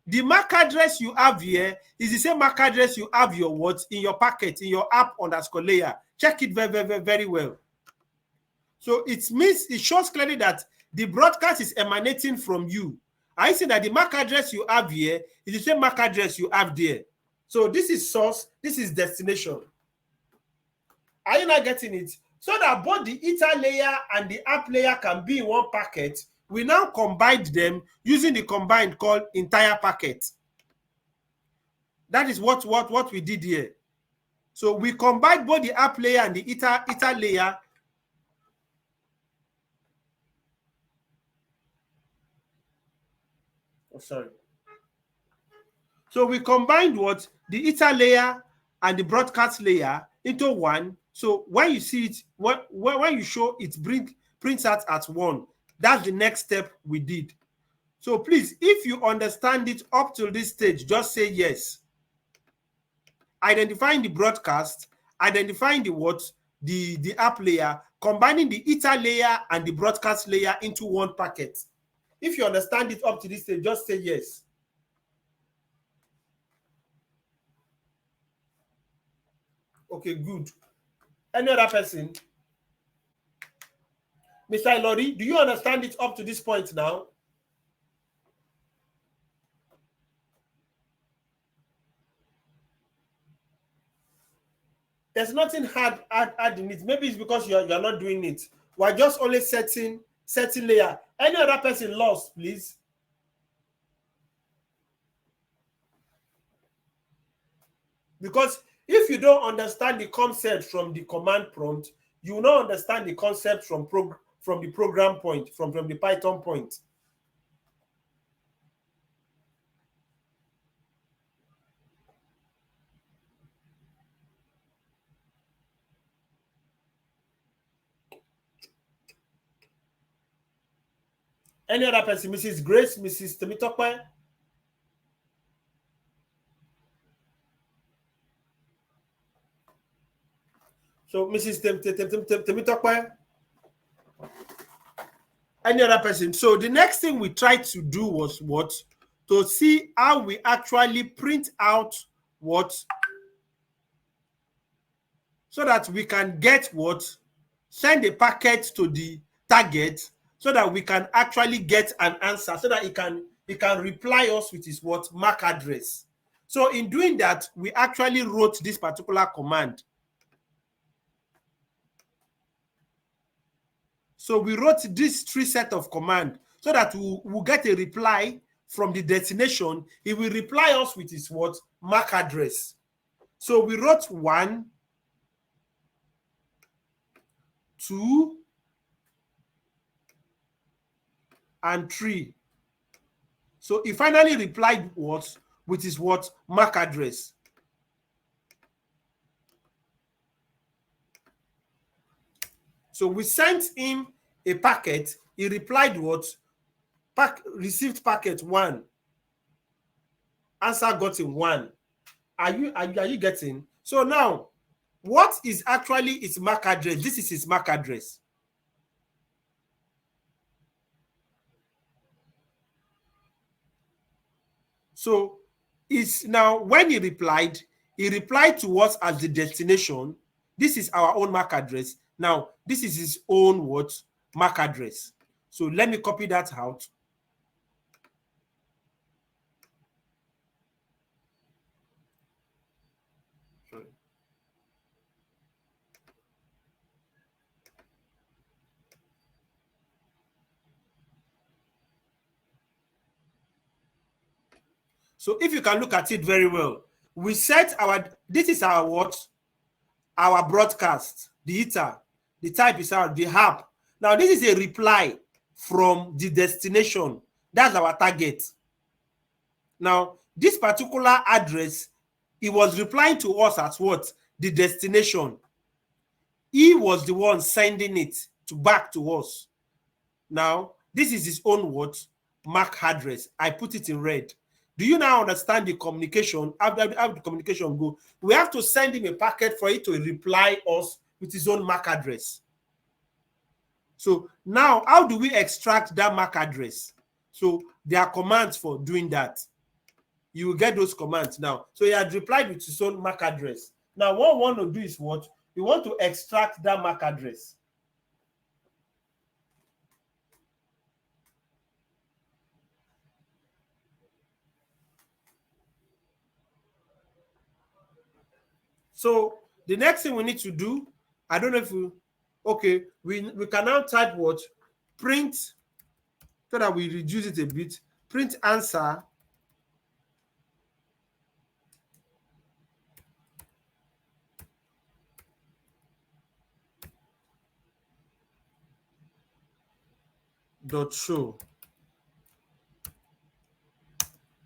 The MAC address you have here is the same MAC address you have your what in your packet, in your app_layer. Check it very, very, very well. So it means, it shows clearly that the broadcast is emanating from you. I see that the MAC address you have here is the same MAC address you have there. So this is source, this is destination. Are you not getting it? So that both the ether layer and the app layer can be in one packet, we now combined them using the combined called entire packet. That is what we did here. So we combined both the app layer and the ether layer. Oh, sorry. So we combined what? The ether layer and the broadcast layer into one. So when you see it, when you show it prints out at one, that's the next step we did. So please, if you understand it up to this stage, just say yes. Identifying the broadcast, identifying the what? The app layer, combining the ether layer and the broadcast layer into one packet. If you understand it up to this stage, just say yes. Okay, good. Any other person? Mr. Ilori, do you understand it up to this point now? There's nothing hard in it. Maybe it's because you're not doing it. We're just only setting layer. Any other person lost, please? Because if you don't understand the concept from the command prompt, you will not understand the concept from the program point, from the Python point. Any other person? Mrs. Grace, Mrs. Temitope? So Mrs. Temitope? Any other person? So the next thing we tried to do was what? To see how we actually print out what? So that we can get what? Send a packet to the target so that we can actually get an answer, so that it can reply us with his what? MAC address. So in doing that, we actually wrote this particular command. So we wrote this 3 set of command so that we'll get a reply from the destination. It will reply us with his what? MAC address. So we wrote 1, 2, and 3. So he finally replied what? With his what? MAC address. So we sent him a packet. He replied what? Received packet 1. Answer got in 1. Are you getting? So now, what is actually its MAC address? This is his MAC address. So it's now, when he replied to us as the destination. This is our own MAC address. Now, this is his own what? MAC address. So let me copy that out. Sorry. So if you can look at it very well, we set this is our what? Our broadcast, the ether, the type is out, the app. Now this is a reply from the destination. That's our target. Now this particular address, it was replying to us as what? The destination. He was the one sending it back to us. Now this is his own what? MAC address. I put it in red. Do you now understand the communication? How the communication go? We have to send him a packet for it to reply us with his own MAC address. So now, how do we extract that MAC address? So there are commands for doing that. you will get those commands now. So he had replied with his own MAC address. Now what we want to do is what? We want to extract that MAC address. So the next thing we need to do, I don't know if we, okay, we can now type what? Print, so that we reduce it a bit. Print answer dot show.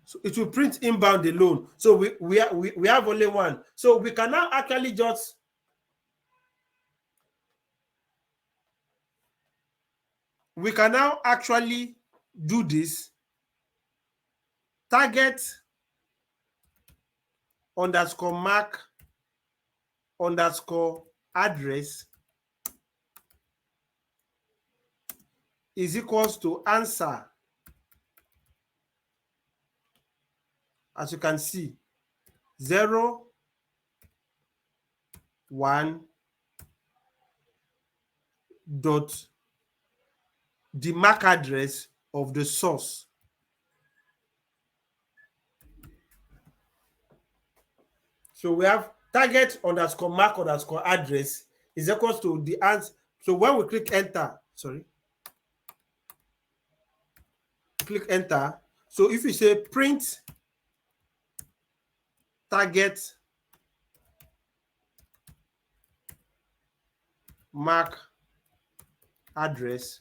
So it will print inbound alone. So we have only one. So we can now actually just do this. Target underscore MAC underscore address is equals to answer. As you can see, 0, 1 dot the MAC address of the source. So we have target underscore MAC underscore address is equals to the answer. So when we click enter, click enter. So if you say print target MAC address,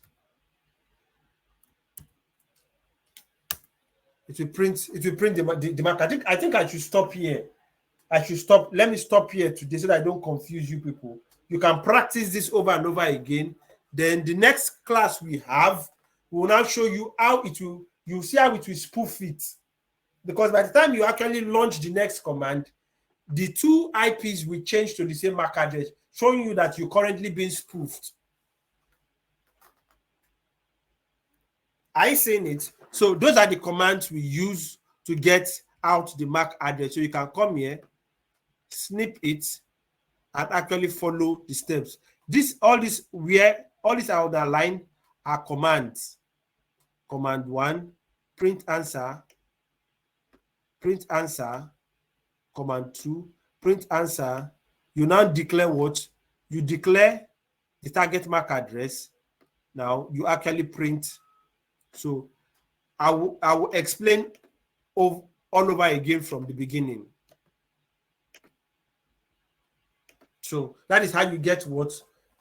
it will print the MAC. I think I should stop here. Let me stop here today so that I don't confuse you people. You can practice this over and over again. Then the next class we have, we will now show you how it will, you'll see how it will spoof it. Because by the time you actually launch the next command, the two IPs will change to the same MAC address, showing you that you're currently being spoofed. Are you seeing it? So those are the commands we use to get out the MAC address. So you can come here, snip it, and actually follow the steps. All these are underlined are commands. Command 1, print answer. Command 2, print answer. You now declare what? You declare the target MAC address. Now you actually print. So I will explain all over again from the beginning. So that is how you get what?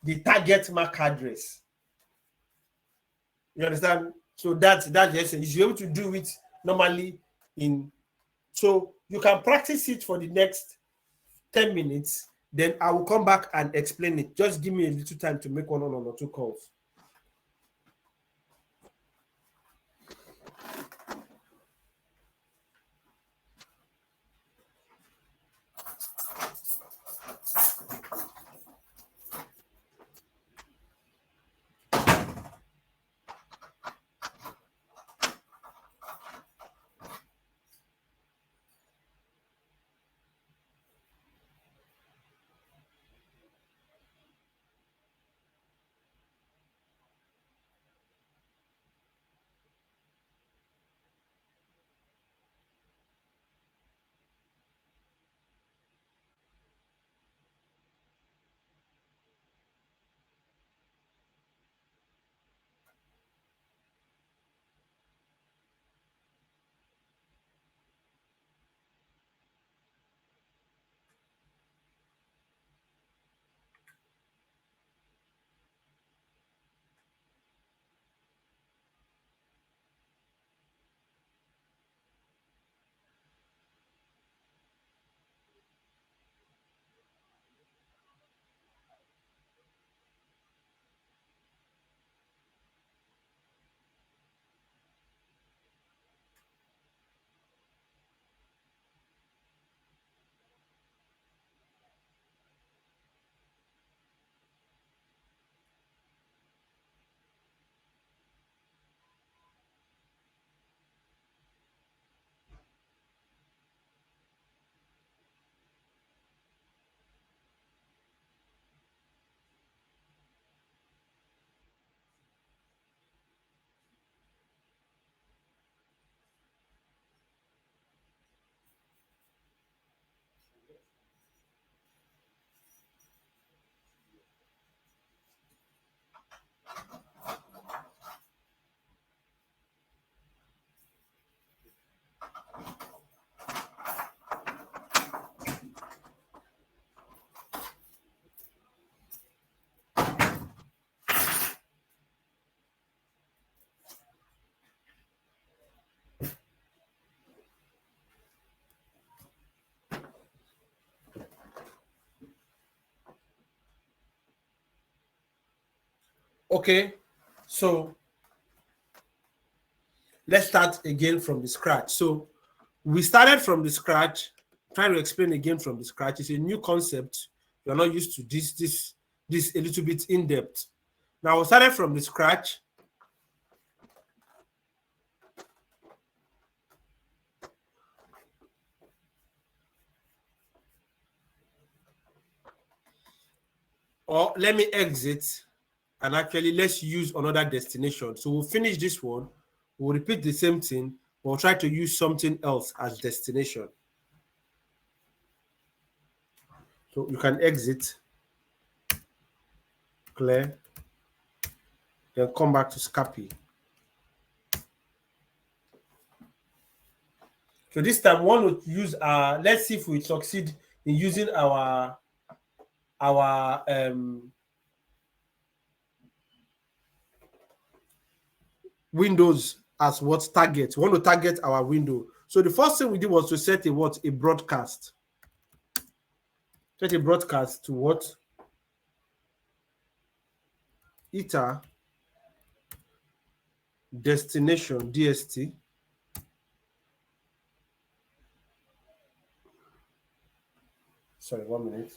The target MAC address. You understand? So that's the essence. You should be able to do it normally so you can practice it for the next 10 minutes. Then I will come back and explain it. Just give me a little time to make 1 or 2 calls. Okay, so let's start again from the scratch. So we started from the scratch, trying to explain again from the scratch. It's a new concept. You're not used to this a little bit in depth. Now we started from the scratch. Or let me exit and actually let's use another destination. So we'll finish this one, we'll repeat the same thing, we'll try to use something else as destination. So you can exit, clear, then come back to Scapy. So this time we want to use let's see if we succeed in using our windows as what target. We want to target our window. So the first thing we did was to set a broadcast. Set a broadcast to what? Eta destination DST. Sorry, 1 minute.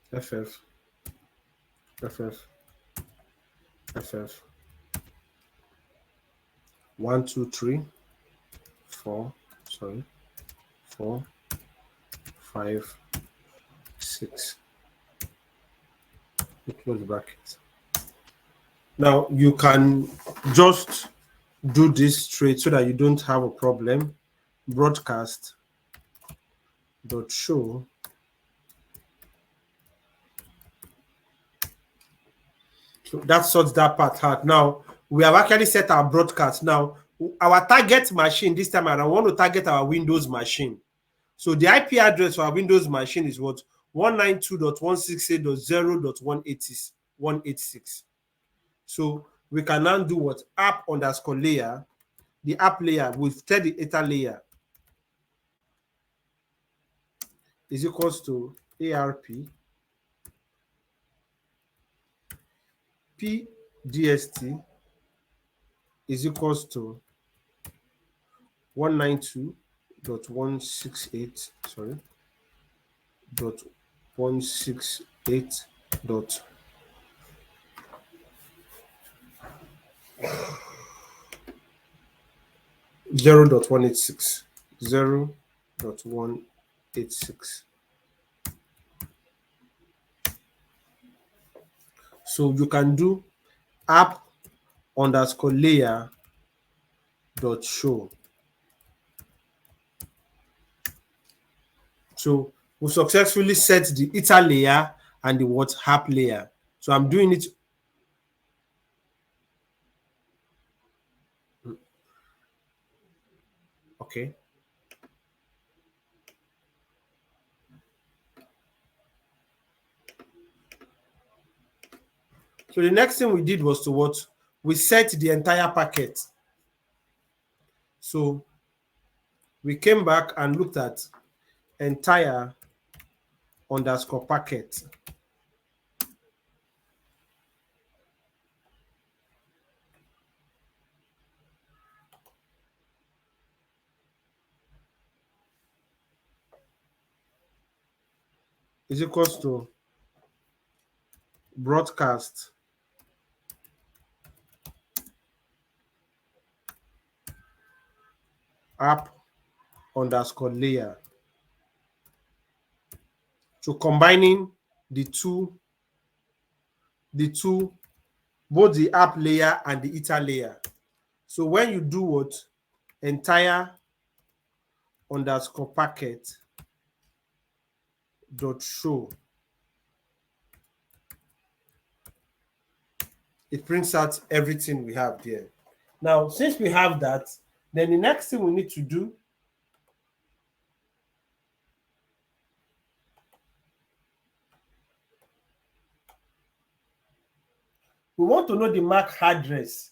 FF, FF, FF. 1, 2, 3, 4. Sorry, 4, 5, 6. Close bracket. Now you can just do this straight so that you don't have a problem. Broadcast dot show so that sorts that part out. Now we have actually set our broadcast. Now our target machine this time around, I want to target our Windows machine. So the IP address for our Windows machine is what? 192.168.0.186. So we can now do what? App_layer. The app layer with the data layer is equals to ARP PDST is equals to 192.168 sorry dot 168 dot 0.186 0.186. So you can do app_layer dot show. So we successfully set the ETA layer and the what app layer. So I'm doing it. Okay. So the next thing we did was to what? We set the entire packet. So we came back and looked at entire underscore packet. Is equals to broadcast app_layer. So combining the two, both the app layer and the ETA layer. So when you do what? Entire underscore packet dot show, it prints out everything we have there. Now, since we have that, then the next thing we need to do we want to know the MAC address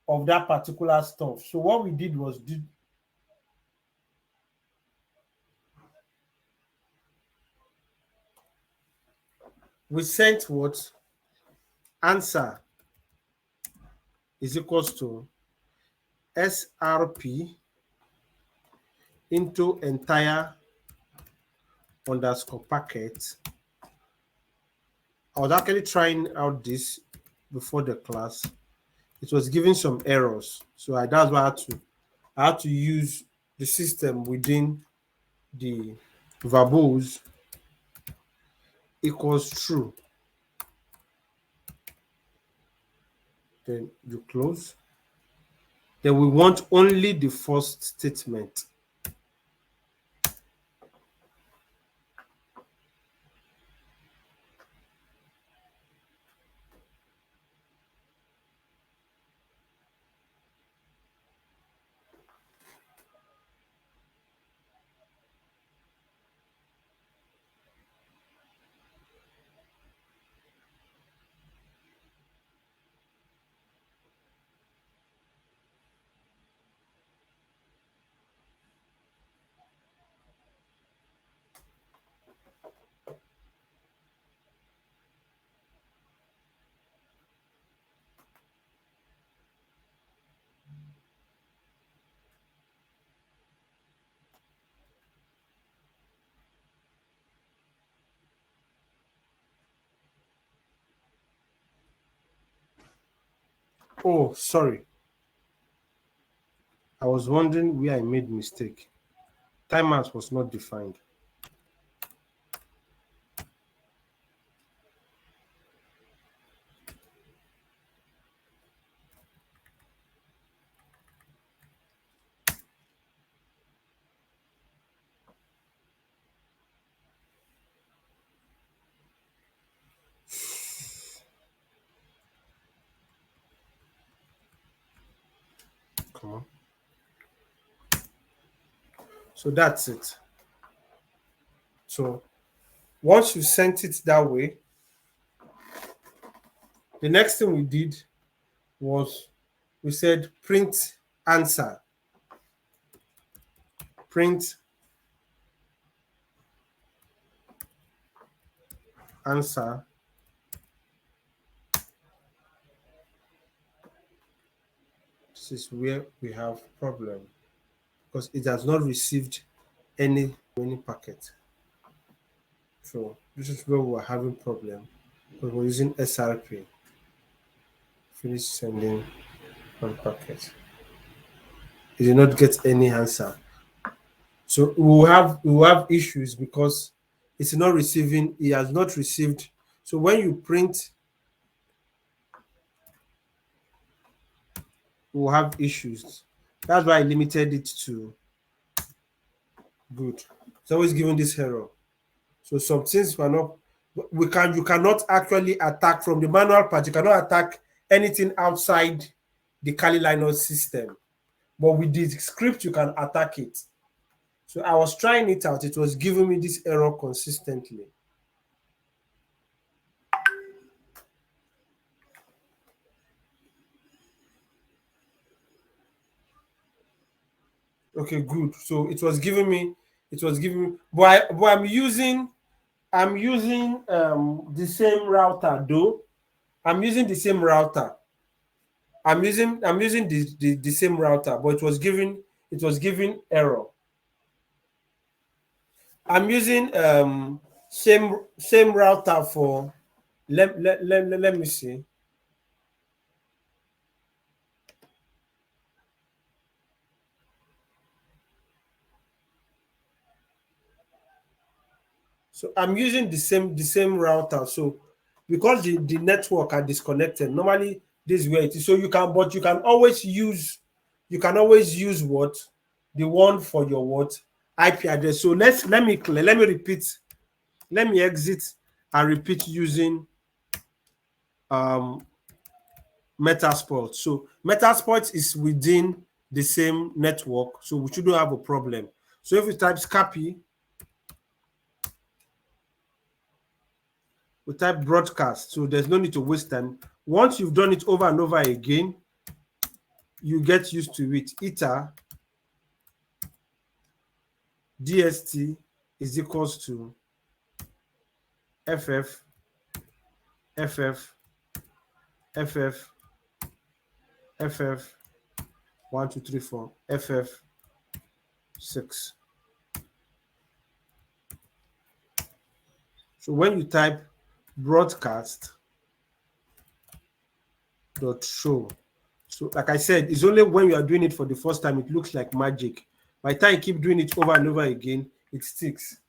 of that particular stuff. So what we did was we sent what answer is equals to SRP into entire underscore packet. I was actually trying out this before the class. It was giving some errors, so that's why I had to use the system within the verbose equals true. Then you close. Then we want only the first statement. Oh, sorry. I was wondering where I made mistake. Timeout was not defined. Come on. So that's it. So once you sent it that way, the next thing we did was we said print answer. Print answer. This is where we have problem because it has not received any packet. So this is where we're having problem because we're using SRP. Finish sending one packet. It did not get any answer. So we will have issues because it's not receiving, it has not received. So when you print, we'll have issues. That's why I limited it to good. It's always giving this error. So some things were not, you cannot actually attack from the manual part, you cannot attack anything outside the Kali Linux system. But with the script, you can attack it. So I was trying it out. It was giving me this error consistently. Okay, good. So it was giving me, but I'm using the same router though. I'm using the same router. I'm using the same router, but it was giving error. I'm using same router for let me see. So I'm using the same router. So because the network are disconnected, normally this is where it is. So you can always use what the one for your what IP address. So let me repeat. Let me exit and repeat using Metasploit. So Metasploit is within the same network, so we shouldn't have a problem. So if we type Scapy, we type broadcast, so there's no need to waste time. Once you've done it over and over again, you get used to it. Eta dst is equals to ff ff ff ff 1 2 3 4 ff 6. So when you type broadcast dot show, so like I said, it's only when you are doing it for the first time it looks like magic. By the time you keep doing it over and over again, it sticks.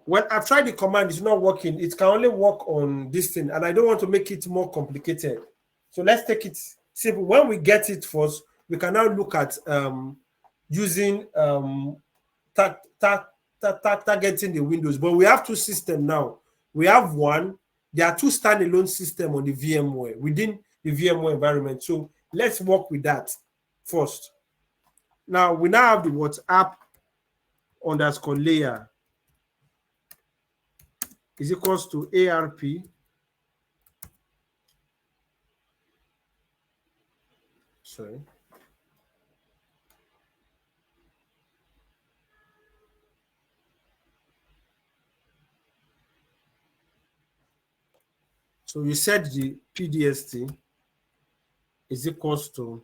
When I've tried the command, it's not working. It can only work on this thing, and I don't want to make it more complicated. So let's take it simple. When we get it first, we can now look at using targeting the windows. But we have two systems now. We have one. There are two standalone systems on the VMware within the VMware environment. So let's work with that first. Now we now have the WhatsApp underscore layer is equals to ARP. Sorry. So you said the PDST is equals to,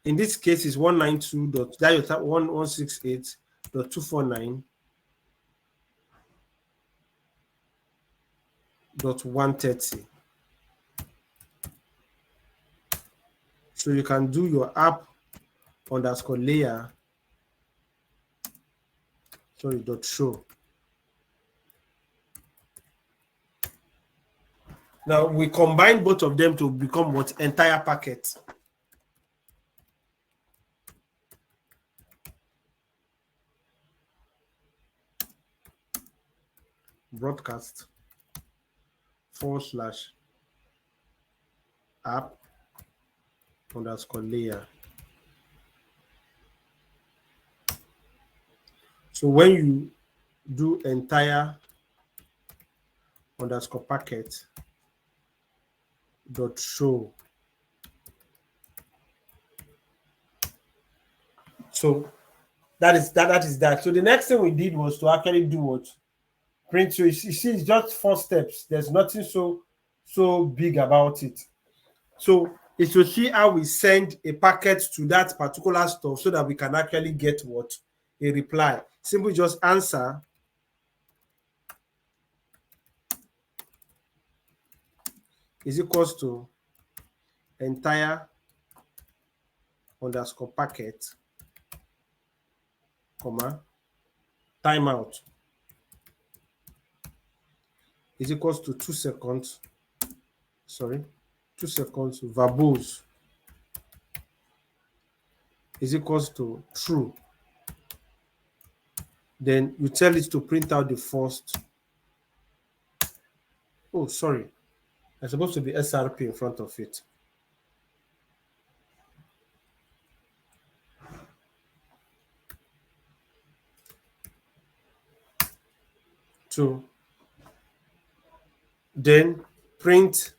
in this case, is 192.1168.249.130. So you can do your app underscore layer, sorry, dot show. Now we combine both of them to become what? Entire packet. Broadcast / app underscore layer. So when you do entire underscore packet dot show, so that is that. So the next thing we did was to actually do what? Print. So you see, it's just 4 steps. There's nothing so big about it. So it's to see how we send a packet to that particular stuff so that we can actually get what? A reply. Simply just answer is equals to entire underscore packet, comma, timeout is equals to 2 seconds. Sorry, 2 seconds verbose is equals to true. Then you tell it to print out the first. Oh, sorry. There's supposed to be SRP in front of it. So then print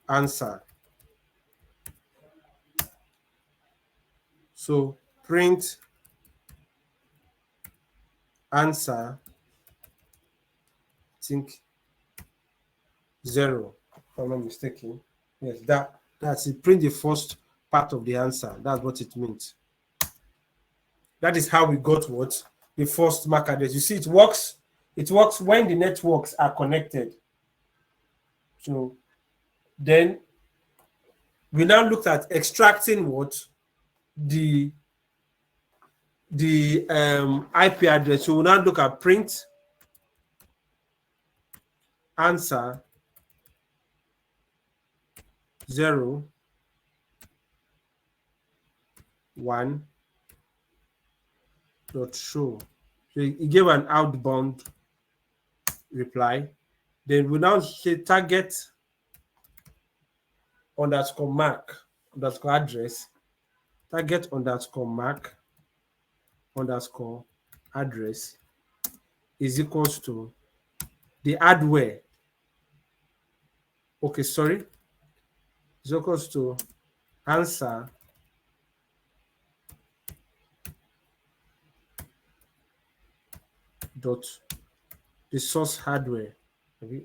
answer. So print answer, I think 0, if I'm not mistaken. Yes, that's it. Print the first part of the answer. That's what it means. That is how we got what? The first MAC address. You see, it works when the networks are connected. So then we now looked at extracting what? The IP address. So we'll now look at print answer 0 1 dot show. So it gave an outbound reply. Then we now say target underscore mark underscore address, target underscore mark underscore address is equals to the hardware. Okay, sorry, is equals to answer dot the source hardware, maybe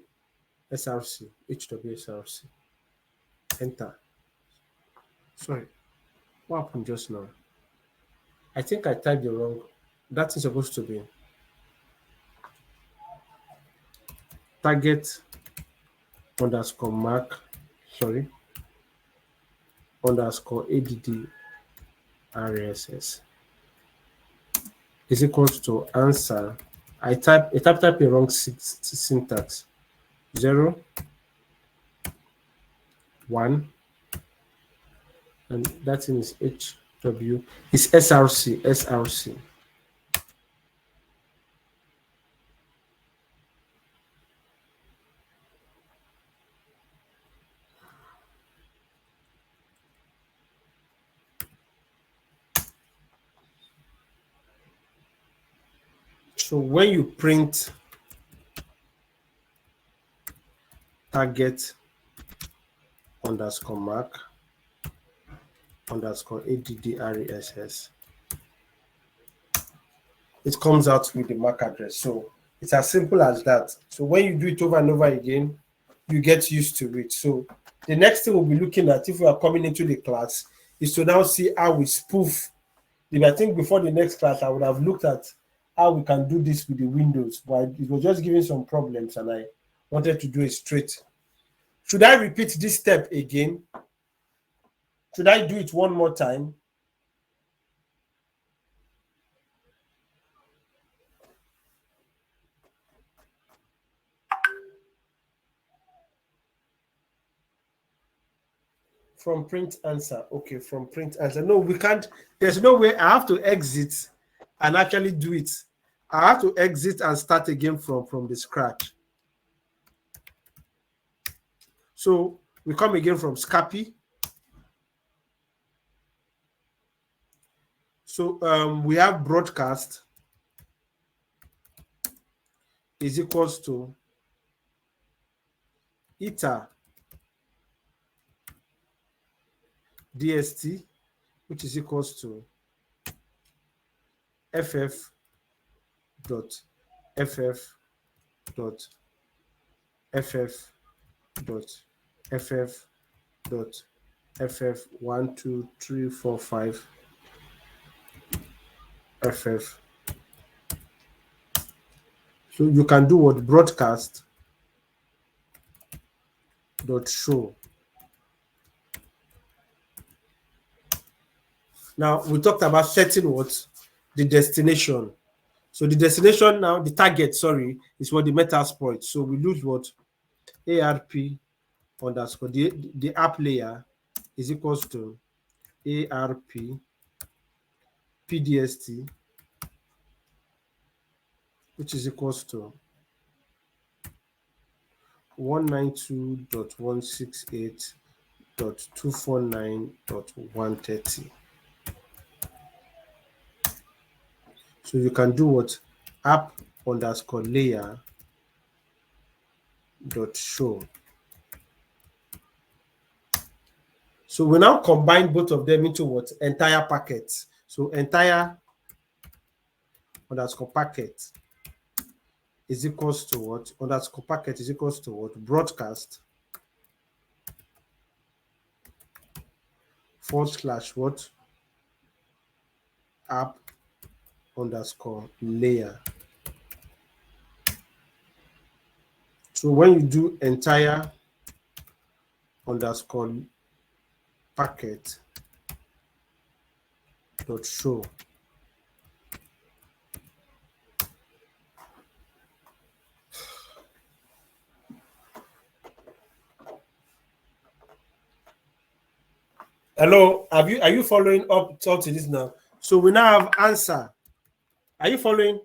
SRC, HWSRC. Enter. Sorry, what happened just now? I think I typed the wrong. That is supposed to be target underscore mark, sorry, underscore add RSS is equals to answer. I type a wrong syntax. 0, 1, and that thing is HW. It's SRC. So when you print target underscore mark underscore address, it comes out with the MAC address. So it's as simple as that. So when you do it over and over again, you get used to it. So the next thing we'll be looking at, if we are coming into the class, is to now see how we spoof. If I think before the next class, I would have looked at how we can do this with the Windows, but it was just giving some problems and I wanted to do it straight. Should I repeat this step again? Should I do it one more time? From print answer. Okay, from print answer. No, we can't. There's no way. I have to exit and actually do it. I have to exit and start again from the scratch. So we come again from Scapy. So we have broadcast is equals to eta DST, which is equals to ff dot ff dot ff dot ff dot ff 1 2 3 4 5 ff. So you can do what? Broadcast dot show. Now we talked about setting what? The destination. So the destination now, the target, sorry, is what the Metasploit. So we lose what? ARP underscore the app layer is equals to ARP PDST, which is equals to 192.168.249.130. So you can do what? App underscore layer dot show. So we now combine both of them into what? Entire packets. So entire underscore packet is equals to what? Underscore packet is equals to what? Broadcast / what? App underscore layer. So when you do entire underscore packet dot show, hello, are you following up to this now? So we now have answer. Are you following?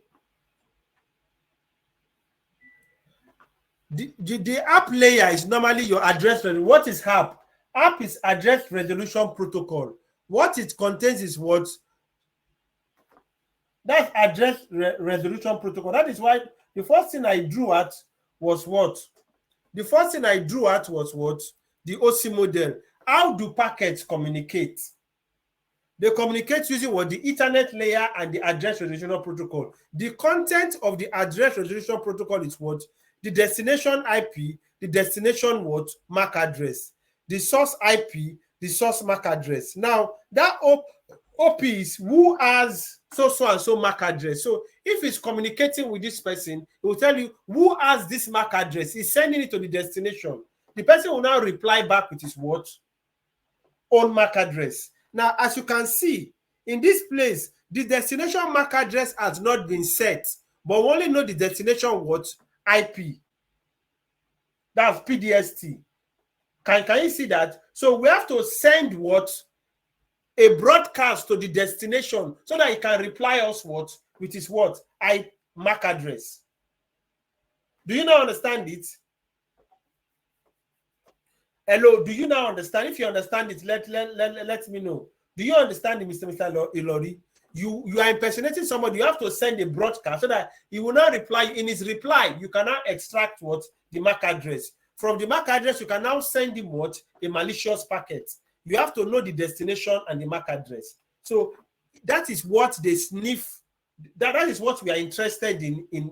The app layer is normally your address. What is app? ARP is Address Resolution Protocol. What it contains is what? That's Address Resolution Protocol. That is why the first thing I drew at was what? The first thing I drew at was what? The OC model. How do packets communicate? They communicate using what? The Ethernet layer and the Address Resolution Protocol. The content of the Address Resolution Protocol is what? The destination IP, the destination what? MAC address. The source IP, the source MAC address. Now, that OP is who has so and so MAC address. So if it's communicating with this person, it will tell you who has this MAC address. It's sending it to the destination. The person will now reply back with his what? Own MAC address. Now, as you can see, in this place, the destination MAC address has not been set, but we only know the destination what? IP. That's PDST. Can you see that? So we have to send what? A broadcast to the destination so that he can reply us what? With his what? MAC address. Do you now understand it? Hello, do you now understand? If you understand it, let me know. Do you understand it, Mr. Ilori? You are impersonating somebody. You have to send a broadcast so that he will not reply. In his reply, you cannot extract what? The MAC address. From the MAC address, you can now send him what? A malicious packet. You have to know the destination and the MAC address. So that is what they sniff. That is what we are interested in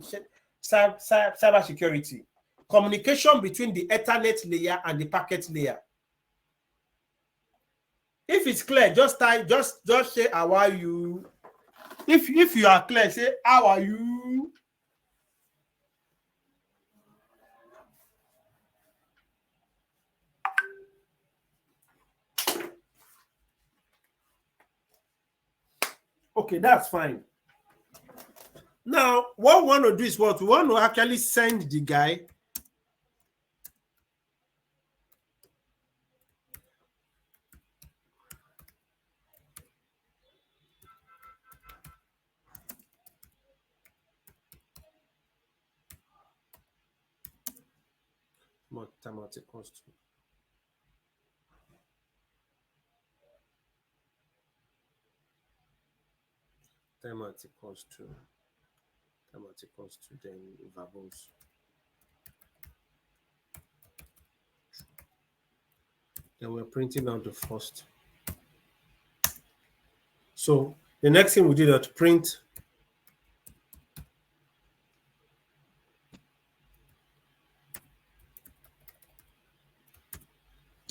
cyber security. Communication between the Ethernet layer and the packet layer. If it's clear, just say how are you. If you are clear, say how are you. Okay, that's fine. Now, what we want to do is what? We want to actually send the guy what timeout equals to. Timeout equals to then variables. Then we're printing out the first. So the next thing we did is print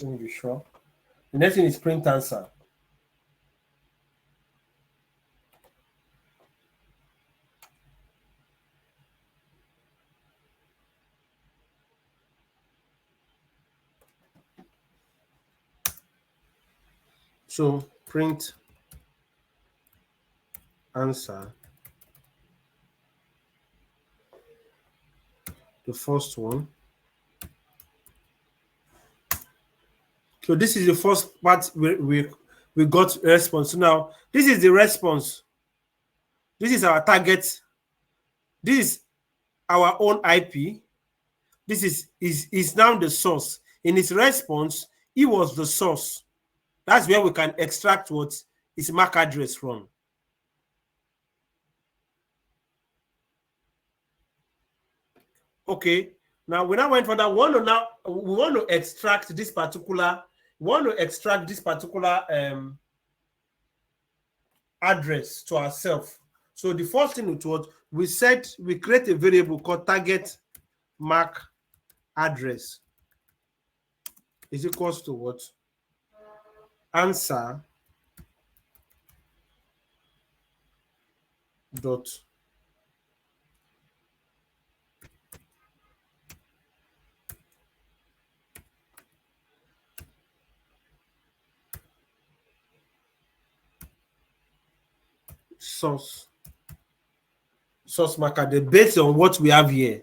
let me be sure. The next thing is print answer. So print answer, the first one. So this is the first part we got response. So now this is the response. This is our target. This is our own IP. This is now the source. In its response, it was the source. That's where we can extract what is MAC address from. Okay. Now we now went for that. We want to extract this particular. Address to ourselves. So the first thing it was we said we create a variable called target MAC address is equals to what? Answer dot source MAC address based on what we have here.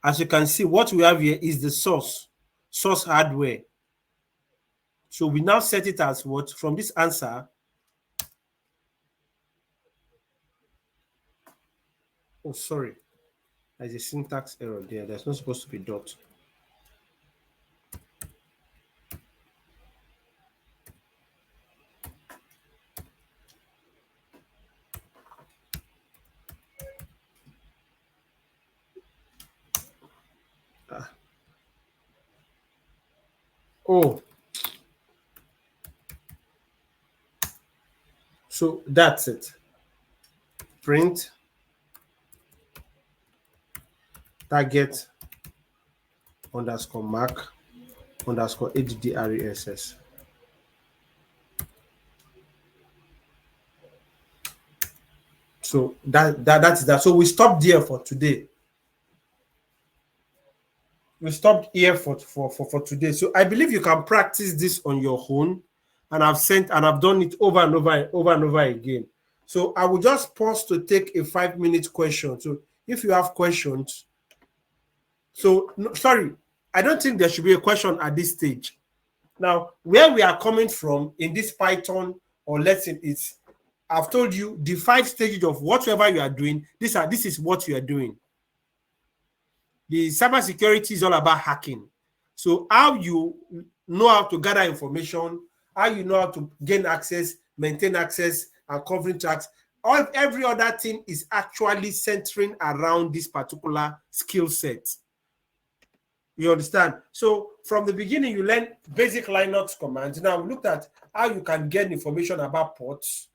As you can see, what we have here is the source hardware. So we now set it as what? From this answer. Oh, sorry. There's a syntax error there. There's not supposed to be dot. Oh, so that's it. Print target underscore mark underscore HDRESS. So that's that. So we stopped there for today. We stopped here for today. So I believe you can practice this on your own. And I've done it over and over again. So I will just pause to take a 5 minute question. So if you have questions, so no, sorry, I don't think there should be a question at this stage. Now, where we are coming from in this Python or lesson is I've told you the 5 stages of whatever you are doing. This is what you are doing. The cybersecurity is all about hacking. So how you know how to gather information, how you know how to gain access, maintain access, and covering tracks. Every other thing is actually centering around this particular skill set. You understand? So from the beginning, you learn basic Linux commands. Now we looked at how you can get information about ports,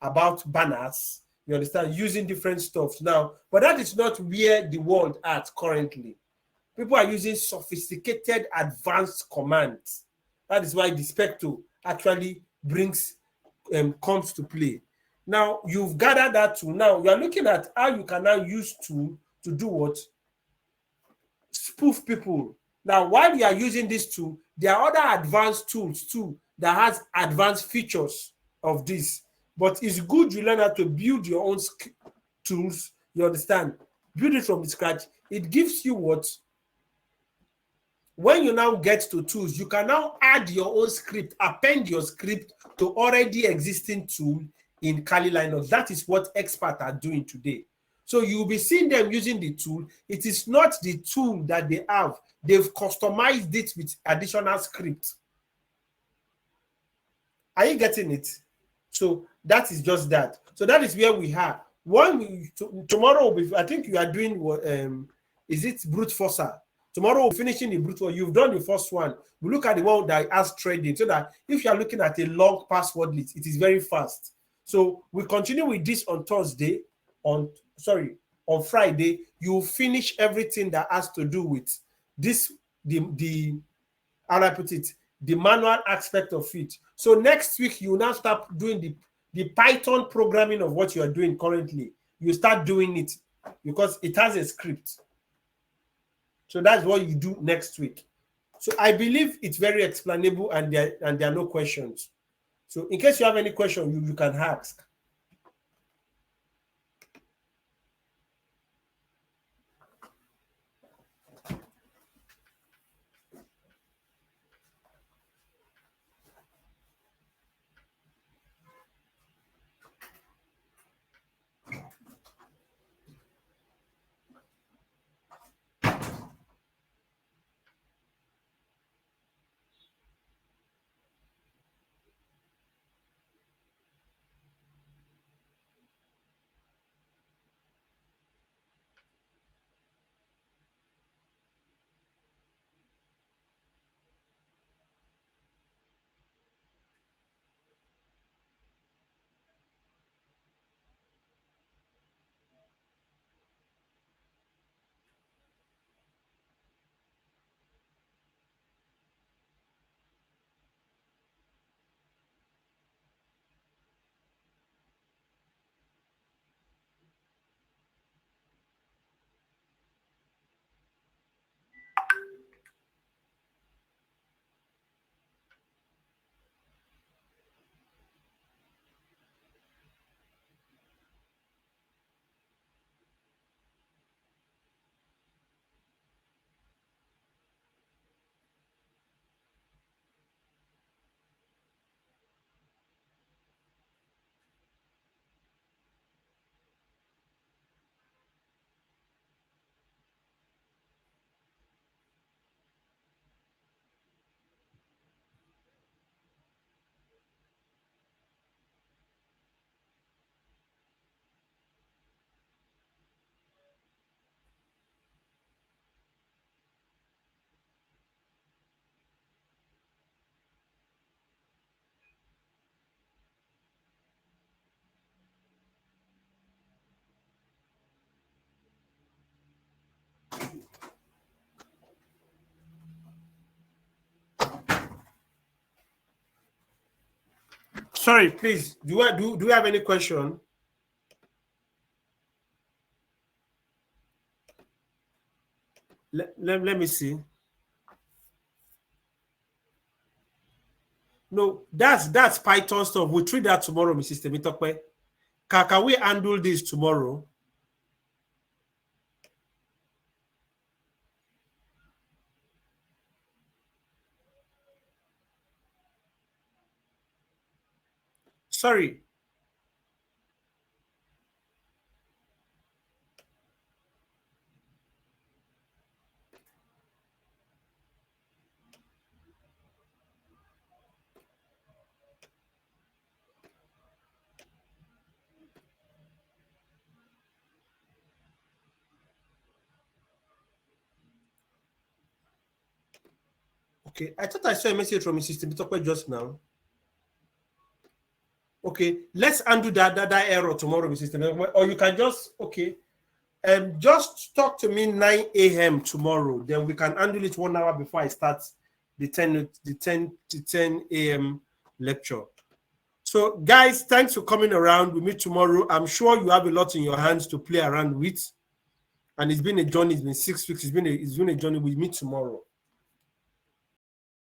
about banners. You understand? Using different stuff now, but that is not where the world at currently. People are using sophisticated, advanced commands. That is why the Spectre actually comes to play. Now you've gathered that tool. Now you are looking at how you can now use tool to do what? Spoof people. Now, while you are using this tool, there are other advanced tools too that has advanced features of this. But it's good you learn how to build your own tools. You understand? Build it from the scratch. It gives you what? When you now get to tools, you can now add your own script, append your script to already existing tool in Kali Linux. That is what experts are doing today. So you'll be seeing them using the tool. It is not the tool that they have. They've customized it with additional script. Are you getting it? So that is just that. So that is where we are. Tomorrow will be, I think you are doing what is it brute forcer? Tomorrow we're finishing the brute force. You've done the first one. We look at the one that has trading, so that if you are looking at a long password list, it is very fast. So we continue with this on Thursday. On Friday, you finish everything that has to do with this, the how do I put it, the manual aspect of it. So next week, you now start doing the Python programming of what you are doing currently. You start doing it because it has a script. So that's what you do next week. So I believe it's very explainable and there are no questions. So in case you have any question, you can ask. Sorry, please. Do we have any question? Let me see. No, that's Python stuff. We'll treat that tomorrow, Mrs. Temitope. Can we handle this tomorrow? Sorry. Okay, I thought I saw a message from Mrs. Temitope just now. Okay, let's undo that error tomorrow, Mrs. Temitope. Or you can just, okay, just talk to me 9 a.m. tomorrow. Then we can handle it 1 hour before I start the 10 a.m. lecture. So, guys, thanks for coming around. We meet tomorrow. I'm sure you have a lot in your hands to play around with. And it's been a journey. It's been 6 weeks. It's been a journey. We meet tomorrow.